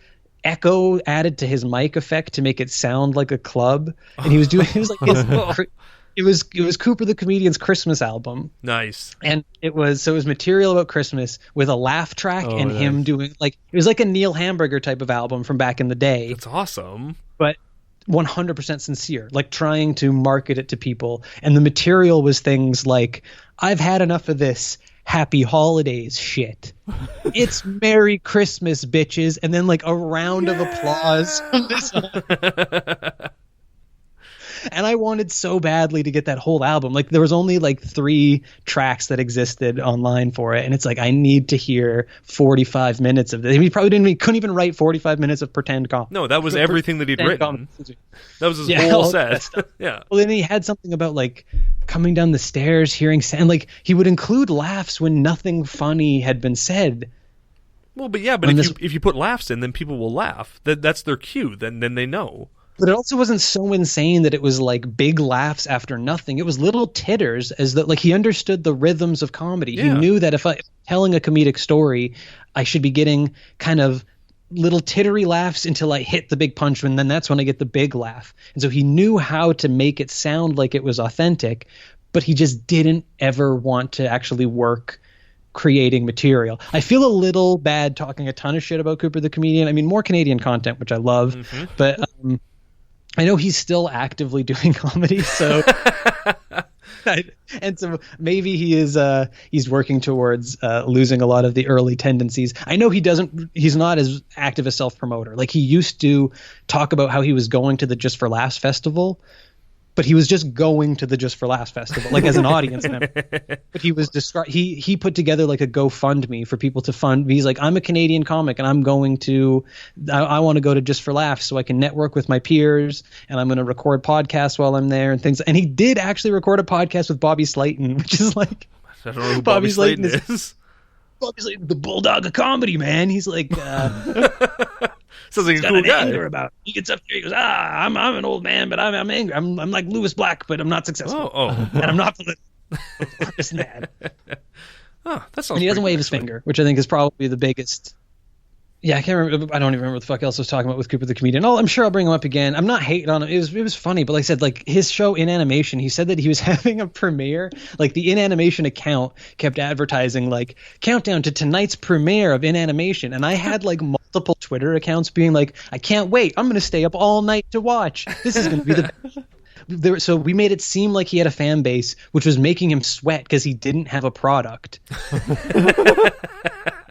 echo added to his mic effect to make it sound like a club. And he was doing, it was Cooper the Comedian's Christmas album. Nice. And it was material about Christmas with a laugh track and him doing like, it was like a Neil Hamburger type of album from back in the day. That's awesome. But 100% sincere, like trying to market it to people. And the material was things like, I've had enough of this happy holidays shit. It's Merry Christmas, bitches. And then like a round of applause from this. And I wanted so badly to get that whole album. Like, there was only like 3 tracks that existed online for it. And it's like, I need to hear 45 minutes of this. He probably couldn't even write 45 minutes of pretend comedy. No, that was everything that he'd written. That was his whole set. Yeah. Well, then he had something about like coming down the stairs, hearing sound. Like, he would include laughs when nothing funny had been said. Well, but if you put laughs in, then people will laugh. That's their cue. Then they know. But it also wasn't so insane that it was like big laughs after nothing. It was little titters, as that like he understood the rhythms of comedy. Yeah. He knew that if I'm telling a comedic story, I should be getting kind of little tittery laughs until I hit the big punch, and then that's when I get the big laugh. And so he knew how to make it sound like it was authentic, but he just didn't ever want to actually work creating material. I feel a little bad talking a ton of shit about Cooper the Comedian. I mean, more Canadian content, which I love, but I know he's still actively doing comedy, so and so maybe he's working towards losing a lot of the early tendencies. I know he's not as active a self-promoter. Like, he used to talk about how he was going to the Just for Laughs festival, but he was just going to the Just for Laughs festival, like as an audience member. But he was he put together like a GoFundMe for people to fund. He's like, I'm a Canadian comic and I'm going to, I want to go to Just for Laughs so I can network with my peers, and I'm going to record podcasts while I'm there and things. And he did actually record a podcast with Bobby Slayton, which is like, I don't know who Bobby Slayton is. Bobby's like the bulldog of comedy, man. He's like, sounds like a cool guy. Anger about. He gets up there, he goes, I'm an old man, but I'm angry. I'm like Lewis Black, but I'm not successful. And I'm not political. I'm just mad. Oh, that sounds. And he doesn't pretty wave good, his actually. finger, which I think is probably the biggest. Yeah, I can't remember. I don't even remember what the fuck else I was talking about with Cooper the comedian. Oh, I'm sure I'll bring him up again. I'm not hating on him. It was funny, but like I said, like his show In Animation, he said that he was having a premiere. Like the In Animation account kept advertising like countdown to tonight's premiere of In Animation, and I had like multiple Twitter accounts being like, I can't wait. I'm going to stay up all night to watch. This is going to be the best. So we made it seem like he had a fan base, which was making him sweat because he didn't have a product.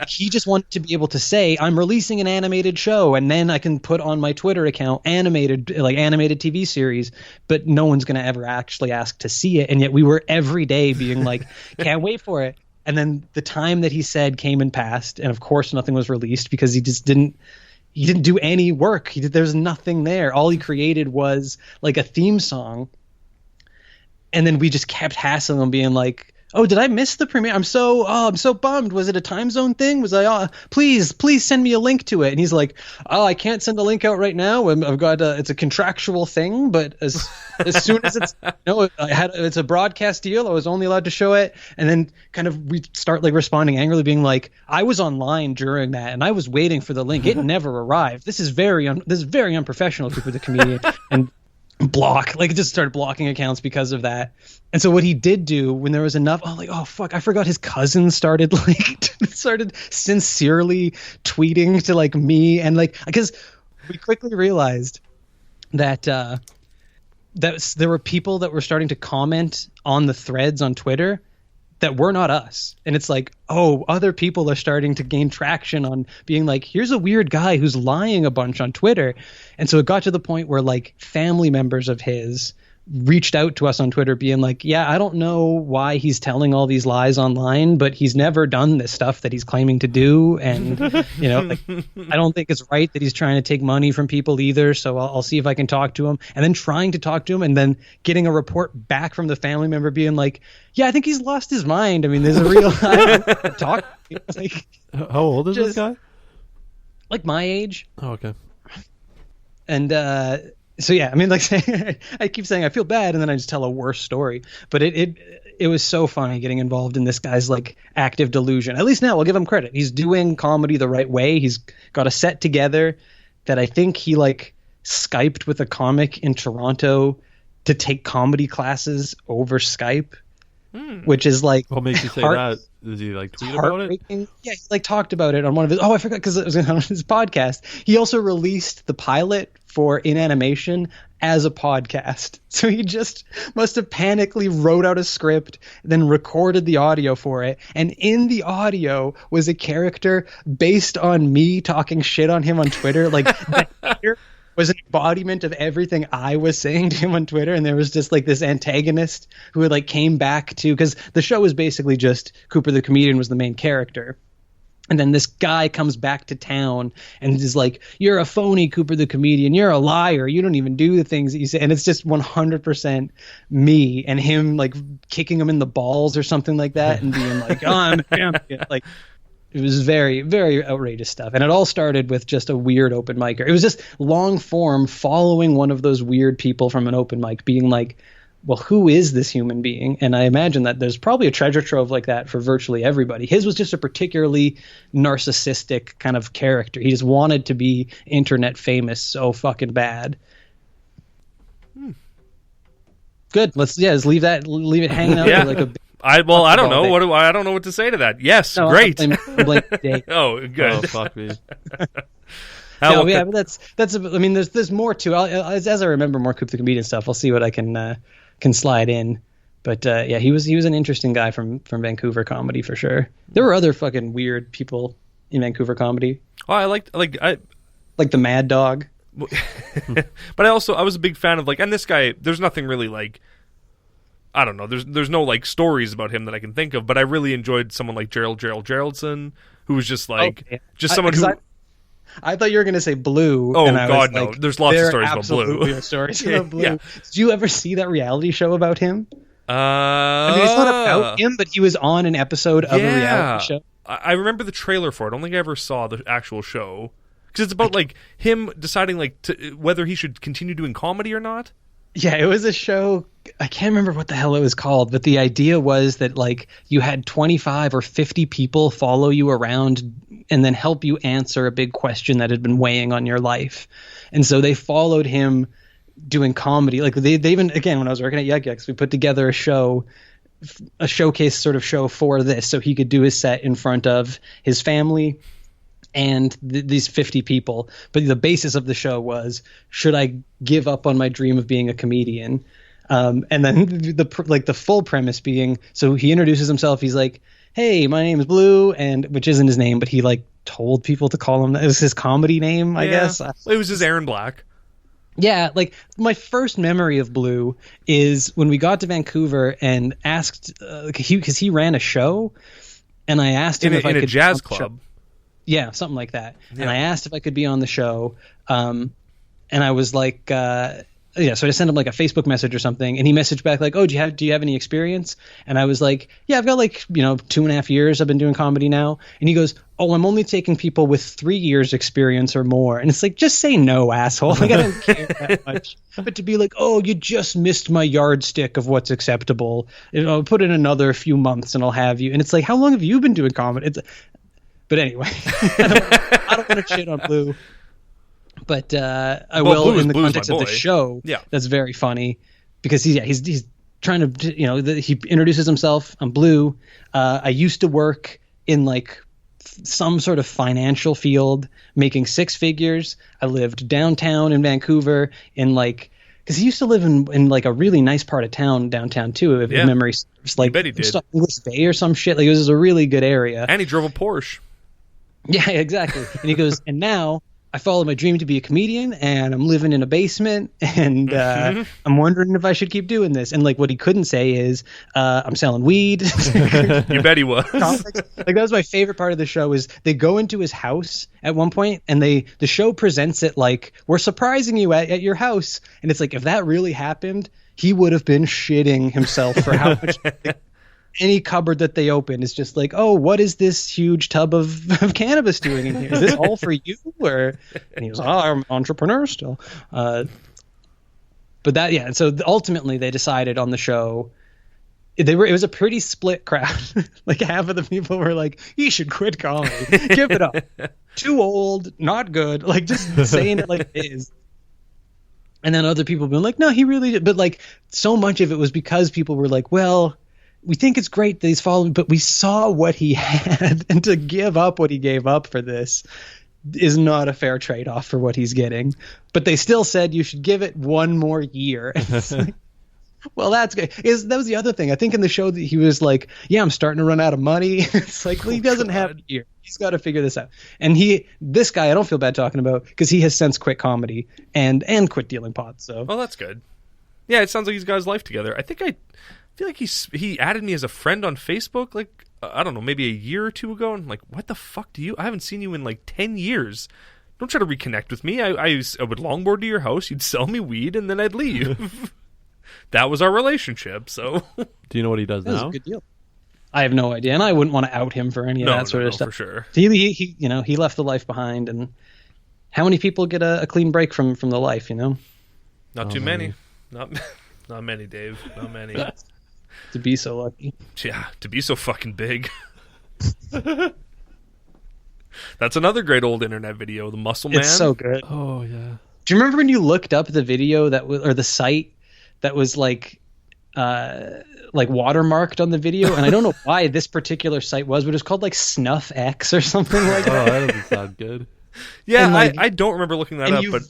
He just wanted to be able to say, I'm releasing an animated show, and then I can put on my Twitter account animated TV series, but no one's going to ever actually ask to see it. And yet we were every day being like, can't wait for it. And then the time that he said came and passed, and of course nothing was released because he just didn't do any work. There's nothing there. All he created was like a theme song. And then we just kept hassling him, being like, oh, did I miss the premiere? I'm so bummed. Was it a time zone thing? Was I, please send me a link to it. And he's like, oh, I can't send the link out right now. I've got it's a contractual thing, but as soon as it's, it's a broadcast deal. I was only allowed to show it. And then kind of we start like responding angrily, being like, I was online during that and I was waiting for the link. It never arrived. This is very unprofessional for the comedian. And it just started blocking accounts because of that. And so what he did do when there was enough, oh fuck, I forgot his cousin started sincerely tweeting to like me, and like, because we quickly realized that there were people that were starting to comment on the threads on Twitter that were not us. And it's like, oh, other people are starting to gain traction on being like, here's a weird guy who's lying a bunch on Twitter. And so it got to the point where like family members of his reached out to us on Twitter being like, yeah, I don't know why he's telling all these lies online, but he's never done this stuff that he's claiming to do. And, like, I don't think it's right that he's trying to take money from people either. So I'll see if I can talk to him. And then trying to talk to him and then getting a report back from the family member being like, yeah, I think he's lost his mind. I mean, there's a real talk. Like, how old is this guy? Like my age. Oh, okay. And, so yeah, I mean, like I keep saying I feel bad, and then I just tell a worse story. But it was so funny getting involved in this guy's like active delusion. At least now I'll give him credit. He's doing comedy the right way. He's got a set together that I think he like Skyped with a comic in Toronto to take comedy classes over Skype, which is like, what makes you say that? Did he like tweet about it? Yeah, he like talked about it on one of his. Oh, I forgot because it was on his podcast. He also released the pilot for In Animation as a podcast. So he just must have panically wrote out a script, then recorded the audio for it. And in the audio was a character based on me talking shit on him on Twitter. Like that was an embodiment of everything I was saying to him on Twitter. And there was just like this antagonist who had like came back to, because the show was basically just Cooper the comedian was the main character. And then this guy comes back to town and is like, you're a phony, Cooper the comedian. You're a liar. You don't even do the things that you say. And it's just 100% me and him like kicking him in the balls or something like that and being like, oh, I'm a champion. Like, it was very, very outrageous stuff. And it all started with just a weird open micer. It was just long form following one of those weird people from an open mic being like, well, who is this human being? And I imagine that there's probably a treasure trove like that for virtually everybody. His was just a particularly narcissistic kind of character. He just wanted to be internet famous so fucking bad. Good. Let's leave it hanging out there like a. I don't know. I don't know what to say to that. Yes, no, great. I'll blame Dave. Oh, good. Oh, fuck me. Yeah, but that's. I mean, there's more to. As I remember more Coop the comedian stuff, I'll see what I can slide in. But yeah, he was an interesting guy from Vancouver comedy for sure. There were other fucking weird people in Vancouver comedy. Oh, I like the Mad Dog. But I was a big fan of, like, and this guy, there's nothing really, like, I don't know, there's no, like, stories about him that I can think of, but I really enjoyed someone like Geraldson, who was just like someone who I thought you were going to say Blue. Oh, and I God, was no. like, There's lots of stories about Blue. Absolutely are stories Yeah, about Blue. yeah. Did you ever see that reality show about him? I mean, it's not about him, but he was on an episode of a reality show. I remember the trailer for it. I don't think I ever saw the actual show. Because it's about, like, him deciding, like, whether he should continue doing comedy or not. Yeah, it was a show. I can't remember what the hell it was called, but the idea was that, like, you had 25 or 50 people follow you around and then help you answer a big question that had been weighing on your life. And so they followed him doing comedy. Like, they even, again, when I was working at Yuk Yuk's, we put together a showcase sort of show for this, so he could do his set in front of his family and these 50 people. But the basis of the show was, should I give up on my dream of being a comedian? And then the full premise being, so he introduces himself. He's like, hey, my name is Blue, and which isn't his name, but he, like, told people to call him that. It was his comedy name, I guess. It was his Aaron Black. Yeah, like, my first memory of Blue is when we got to Vancouver and asked, because he ran a show, and I asked him if I could in a jazz club. Yeah, something like that. Yeah. And I asked if I could be on the show. And I was like, so I just sent him, like, a Facebook message or something. And he messaged back, like, oh, do you have any experience? And I was like, yeah, I've got, like, 2.5 years I've been doing comedy now. And he goes, oh, I'm only taking people with 3 years experience or more. And it's like, just say no, asshole. Like, I don't care that much. But to be like, oh, you just missed my yardstick of what's acceptable. I'll put in another few months and I'll have you. And it's like, how long have you been doing comedy? But anyway, I don't want to shit on Blue. But I will, in the context of the show. Yeah. That's very funny because he's trying to, he introduces himself. I'm Blue. I used to work in, like, some sort of financial field, making 6 figures. I lived downtown in Vancouver in, like, because he used to live in like a really nice part of town downtown too. If memory serves, like, bet he did. English Bay or some shit. Like, it was a really good area. And he drove a Porsche. Yeah, exactly. And he goes, and now I follow my dream to be a comedian, and I'm living in a basement, and I'm wondering if I should keep doing this. And, like, what he couldn't say is, I'm selling weed. You bet he was. Like, that was my favorite part of the show, is they go into his house at one point, and the show presents it like, we're surprising you at your house. And it's like, if that really happened, he would have been shitting himself for how much... Any cupboard that they open is just like, oh, what is this huge tub of cannabis doing in here? Is this all for you? And he was, I'm an entrepreneur still. But that, yeah. And so ultimately they decided on the show, it was a pretty split crowd. Like, half of the people were like, you should quit comedy. Give it up. Too old, not good. Like, just saying it like it is. And then other people been like, no, he really did. But, like, so much of it was because people were like, well, we think it's great that he's following, but we saw what he had, and to give up what he gave up for this is not a fair trade-off for what he's getting. But they still said you should give it 1 more year. Like, well, that's good. That was the other thing. I think in the show that he was like, yeah, I'm starting to run out of money. It's like, well, he doesn't have a year. He's got to figure this out. And this guy, I don't feel bad talking about, because he has since quit comedy and quit dealing pot. So, well, that's good. Yeah, it sounds like he's got his life together. I feel like he added me as a friend on Facebook, like, I don't know, maybe a year or 2 ago, and I'm like, what the fuck I haven't seen you in, like, 10 years. Don't try to reconnect with me. I would longboard to your house, you'd sell me weed, and then I'd leave. That was our relationship, so. Do you know what he does now? That was a good deal. I have no idea, and I wouldn't want to out him for any of that sort of stuff. For sure. He left the life behind, and how many people get a clean break from the life, Not too many. Not many, Dave. Not many. To be so lucky. Yeah, to be so fucking big. That's another great old internet video, the Muscle Man. It's so good. Oh, yeah. Do you remember when you looked up the video or the site that was like watermarked on the video? And I don't know why this particular site was, but it was called like Snuff X or something like that. Oh, that doesn't sound good. Yeah, I don't remember looking that up, but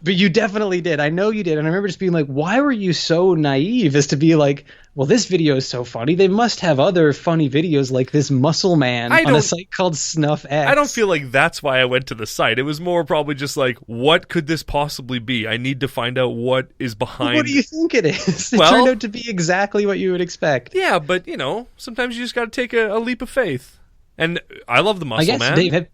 But you definitely did. I know you did. And I remember just being like, why were you so naive as to be like, well, this video is so funny. They must have other funny videos like this Muscle Man on a site called Snuff X. I don't feel like that's why I went to the site. It was more probably just like, what could this possibly be? I need to find out what is behind. What do you think it is? It turned out to be exactly what you would expect. Yeah, but, sometimes you just got to take a leap of faith. And I love the Muscle Man. Dave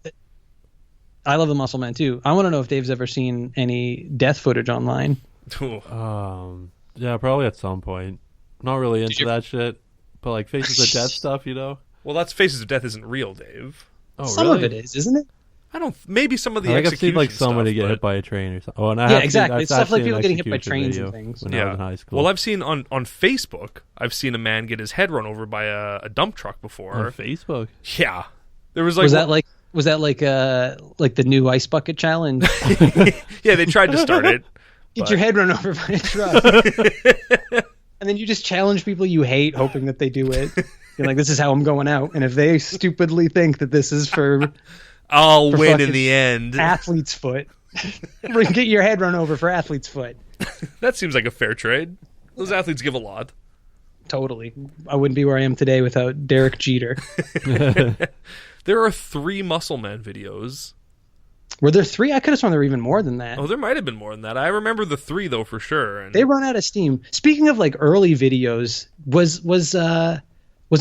I love the Muscle Man too. I want to know if Dave's ever seen any death footage online. Yeah, probably at some point. Not really into that shit, but like Faces of Death stuff, Well, that's Faces of Death isn't real, Dave. Oh, some of it is, isn't it? I don't. Maybe some of the I've execution seen like somebody stuff, get hit by a train or something. Oh, and exactly. It's stuff like people getting hit by trains and things. When I was in high school. Well, I've seen on Facebook. I've seen a man get his head run over by a dump truck before. On Facebook. Yeah, there was like. Was that like the new ice bucket challenge? Yeah, they tried to start it. Get your head run over by a truck. And then you just challenge people you hate, hoping that they do it. You're like, this is how I'm going out. And if they stupidly think that this is I'll win in the end. Athlete's foot. Get your head run over for athlete's foot. That seems like a fair trade. Those athletes give a lot. Totally. I wouldn't be where I am today without Derek Jeter. There are 3 Muscle Man videos. Were there 3? I could have sworn there were even more than that. Oh, there might have been more than that. I remember the 3 though for sure. And they run out of steam. Speaking of like early videos, was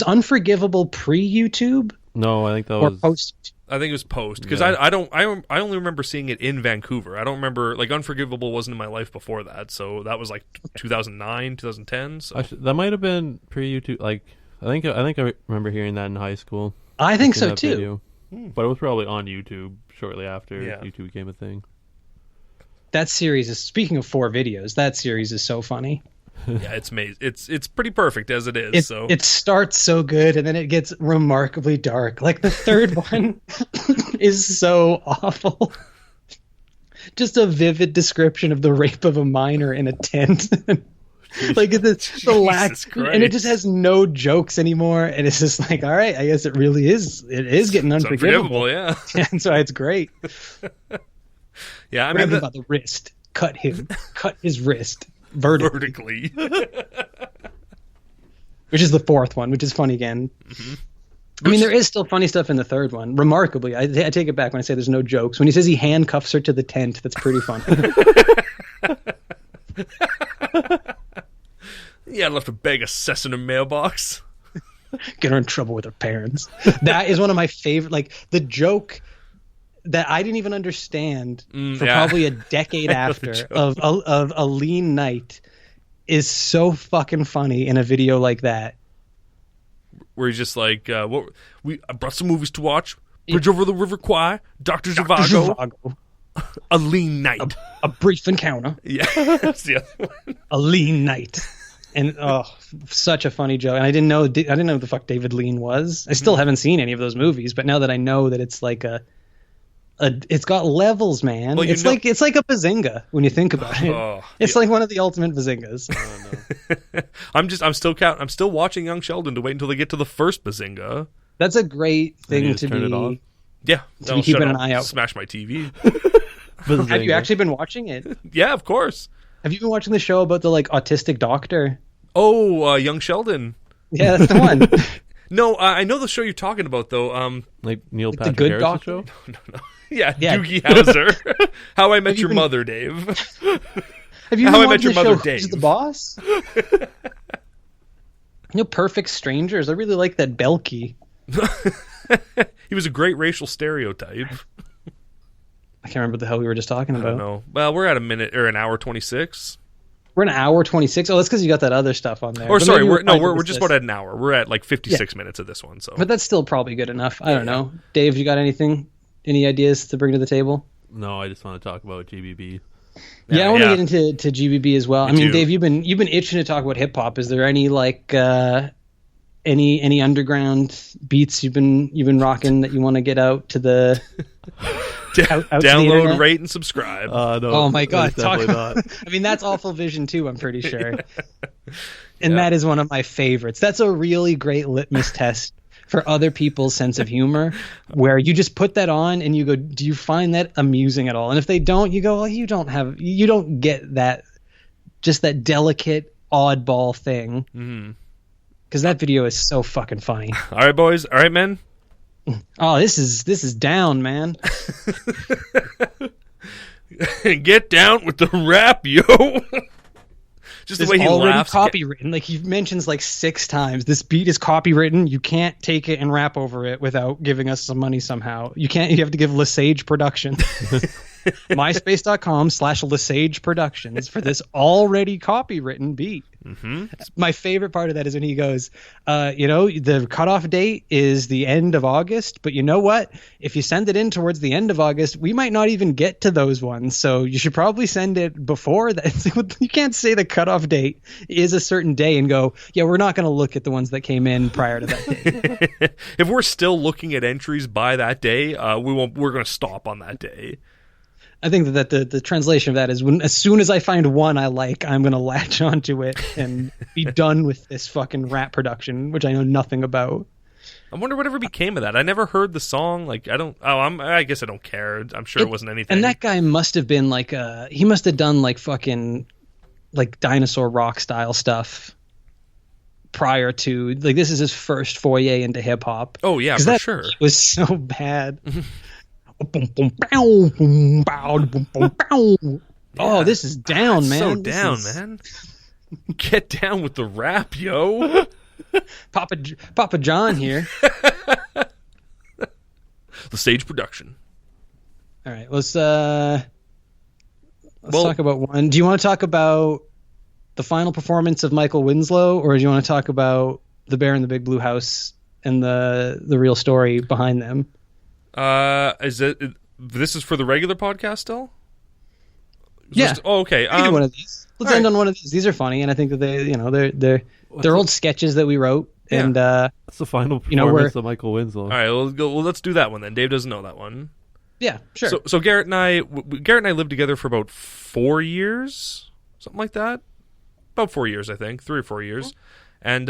Unforgivable pre-YouTube? No, I think that or was post. I think it was post because I only remember seeing it in Vancouver. I don't remember like Unforgivable wasn't in my life before that, so that was like 2009, 2010. So that might have been pre-YouTube. Like I think I remember hearing that in high school. I think so too. Video. But it was probably on YouTube shortly after YouTube became a thing. That series is, speaking of 4 videos, that series is so funny. Yeah, it's amazing. It's pretty perfect as it is. It starts so good and then it gets remarkably dark. Like the third one is so awful. Just a vivid description of the rape of a minor in a tent. Like the last, and it just has no jokes anymore, and it's just like, all right, I guess it really is. It is getting unforgivable. Yeah, and so it's great. Yeah, I grab mean, him by the wrist, cut his wrist vertically. Which is the 4th one, which is funny again. Mm-hmm. I mean, there is still funny stuff in the 3rd one. Remarkably, I take it back when I say there's no jokes. When he says he handcuffs her to the tent, that's pretty funny. Yeah, I left a bag of cess in her mailbox. Get her in trouble with her parents. That is one of my favorite. Like the joke that I didn't even understand for probably a decade after of a lean night is so fucking funny in a video like that. Where he's just like, I brought some movies to watch. Bridge over the River Kwai, Dr. Zhivago. A lean night. A brief encounter. Yeah, that's the other one. A lean night. And such a funny joke. And I didn't know who the fuck David Lean was. I still haven't seen any of those movies, but now that I know that it's like it's got levels, man. Well, it's like a Bazinga when you think about it. It's like one of the ultimate Bazingas. No. I'm still watching Young Sheldon to wait until they get to the first Bazinga. That's a great thing to turn be. It off? Yeah, to be keeping an eye out. Smash my TV. Have you actually been watching it? Yeah, of course. Have you been watching the show about the like autistic doctor? Oh, Young Sheldon. Yeah, that's the one. No, I know the show you're talking about though. Like Neil like Patrick the Good Harris Doctor? show. No. Yeah, Doogie Howser. How I Met Your Mother, Dave. Have you How been I Met Your watching Mother, the show Dave? Who's the Boss? Perfect Strangers. I really like that Belky. He was a great racial stereotype. I can't remember what the hell we were just talking about. I don't know. Well, we're at a minute or an hour 26. We're an hour 26. Oh, that's because you got that other stuff on there. Or sorry, we're just about at an hour. We're at like 56 minutes of this one. So, but that's still probably good enough. I don't know. Dave, you got anything? Any ideas to bring to the table? No, I just want to talk about GBB. Yeah, I want to get into GBB as well. Me I mean, too. Dave, you've been itching to talk about hip hop. Is there any like any underground beats you've been rocking that you want to get out to the out to the download, internet? rate, and subscribe? No, oh my God! definitely not. I mean, that's Awful Vision too. I'm pretty sure, Yeah. and that is one of my favorites. That's a really great litmus test for other people's sense of humor, where you just put that on and you go, do you find that amusing at all? And if they don't, you go, well, you don't get that, just that delicate oddball thing. Because that video is so fucking funny. All right, boys. All right, men. Oh, this is down, man. Get down with the rap, yo. Just the way he already laughs. Copywritten. Like, he mentions like 6 times, this beat is copywritten. You can't take it and rap over it without giving us some money somehow. You have to give Lesage Productions. MySpace.com/Lesage Productions for this already copywritten beat. My favorite part of that is when he goes, the cutoff date is the end of August, but you know what? If you send it in towards the end of August, we might not even get to those ones. So you should probably send it before that. You can't say the cutoff date is a certain day and go, yeah, we're not going to look at the ones that came in prior to that date. If we're still looking at entries by that day, we're going to stop on that day. I think that the translation of that is as soon as I find one I like, I'm going to latch onto it and be done with this fucking rap production, which I know nothing about. I wonder whatever became of that. I never heard the song. Like, I guess I don't care. I'm sure it wasn't anything. And that guy must have been like, he must have done like fucking like dinosaur rock style stuff prior to, like, this is his first foray into hip hop. Oh yeah, for sure. It was so bad. Oh, this is down, man. So down, man. Get down with the rap, yo. Papa John here. The Sage Production. All right, let's talk about one. Do you want to talk about the final performance of Michael Winslow, or do you want to talk about The Bear in the Big Blue House and the real story behind them? This is for the regular podcast still? Yeah. Okay. One of these. Let's end on one of these. These are funny, and I think that they're old sketches that we wrote. Yeah. And that's the final performance of Michael Winslow. All right, let's do that one then. Dave doesn't know that one. Yeah, sure. So Garrett and I lived together for about 4 years, something like that. About 4 years, I think, 3 or 4 years, and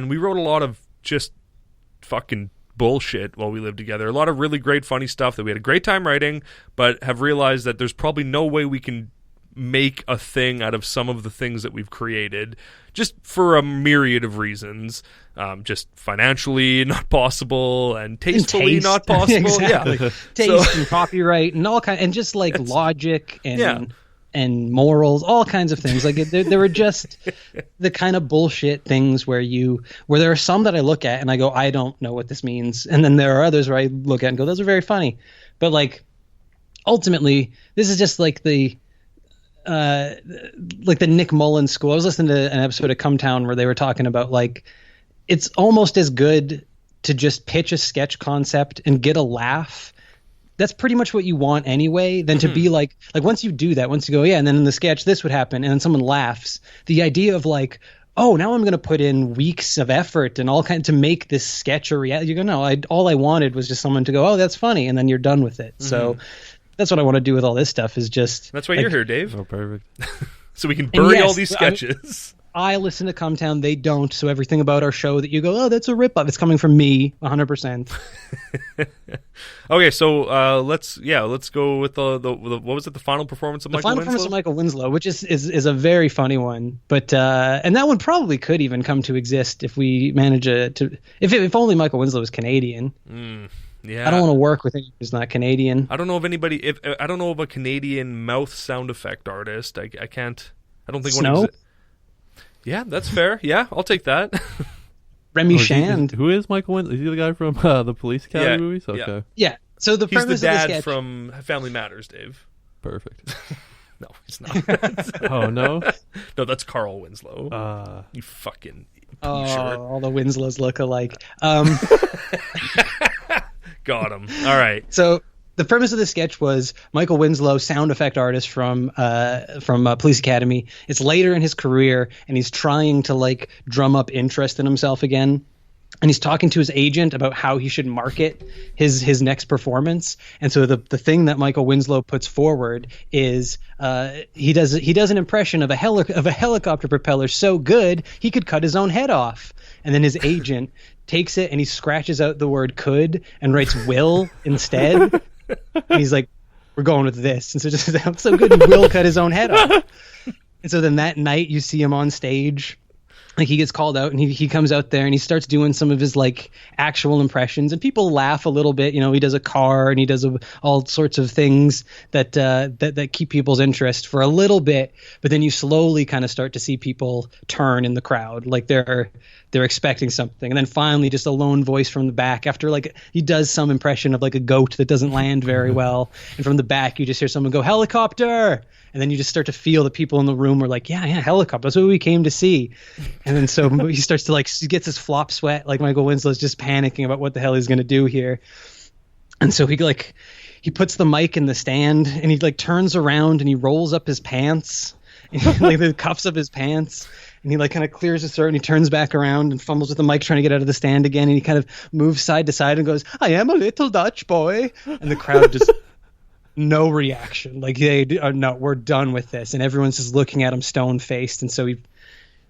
we wrote a lot of just fucking bullshit while we lived together. A lot of really great, funny stuff that we had a great time writing, but have realized that there's probably no way we can make a thing out of some of the things that we've created, just for a myriad of reasons. Just financially not possible, and tastefully not possible. Exactly. Yeah, taste and copyright and all kind, and just like logic and morals, all kinds of things. Like there were just the kind of bullshit things where there are some that I look at and I go, I don't know what this means, and then there are others where I look at and go, those are very funny. But like ultimately, this is just like the Nick Mullen school. I was listening to an episode of Come Town where they were talking about like it's almost as good to just pitch a sketch concept and get a laugh. That's pretty much what you want anyway, than to be like once you do that, once you go, yeah, and then in the sketch this would happen, and then someone laughs. The idea of like, oh, now I'm going to put in weeks of effort and all kinds to make this sketch a reality. You go, no, all I wanted was just someone to go, oh, that's funny, and then you're done with it. So that's what I want to do with all this stuff, is just... That's why you're here, Dave. Oh, perfect. So we can bury all these sketches. I listen to Come Town, they don't, so everything about our show that you go, oh, that's a rip-off, it's coming from me, 100%. Okay, so let's go with the what was it, the final performance of Michael Winslow? The final performance of Michael Winslow, which is a very funny one, but and that one probably could even come to exist if we manage if only Michael Winslow was Canadian. Yeah, I don't want to work with anyone who's not Canadian. I don't know of anybody. I don't know of a Canadian mouth sound effect artist. I can't. I don't think one. Yeah, that's fair. Yeah, I'll take that. Remy Shand. Who is Michael Winslow? Is he the guy from the Police Academy movies? Okay. Yeah. So the he's premise the dad of the sketch, from Family Matters, Dave. Perfect. No, he's not. Oh no. No, that's Carl Winslow. You fucking. All the Winslows look alike. Got him. All right. So the premise of the sketch was Michael Winslow, sound effect artist from Police Academy. It's later in his career, and he's trying to like drum up interest in himself again. and he's talking to his agent about how he should market his next performance. And so the thing that Michael Winslow puts forward is he does an impression of a helicopter propeller so good he could cut his own head off. And then his agent takes it and he scratches out the word could and writes will instead. And he's like, we're going with this. And so just so good, he will cut his own head off. And so then that night you see him on stage. Like he gets called out and he comes out there and he starts doing some of his like actual impressions, and people laugh a little bit. You know, he does a car and he does all sorts of things that keep people's interest for a little bit. But then you slowly kind of start to see people turn in the crowd, like they're expecting something. And then finally just a lone voice from the back after like he does some impression of like a goat that doesn't land very well. And from the back, you just hear someone go, helicopter. And then you just start to feel the people in the room are like, yeah, helicopter. That's what we came to see. And then so he starts to he gets his flop sweat. Like Michael Winslow's just panicking about what the hell he's going to do here. And so he puts the mic in the stand and he like turns around and he rolls up his pants, and, like the cuffs of his pants. And he like kind of clears his throat and he turns back around and fumbles with the mic trying to get out of the stand again. And he kind of moves side to side and goes, I am a little Dutch boy. And the crowd just... no reaction. Like they are, no, we're done with this. And everyone's just looking at him stone faced. And so he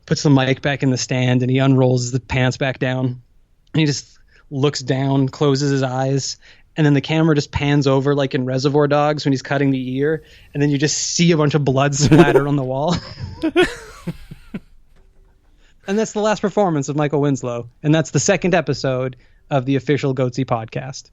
puts the mic back in the stand and he unrolls the pants back down and he just looks down, closes his eyes. And then the camera just pans over like in Reservoir Dogs when he's cutting the ear. And then you just see a bunch of blood splatter on the wall. And that's the last performance of Michael Winslow. And that's the second episode of the official Goatse podcast.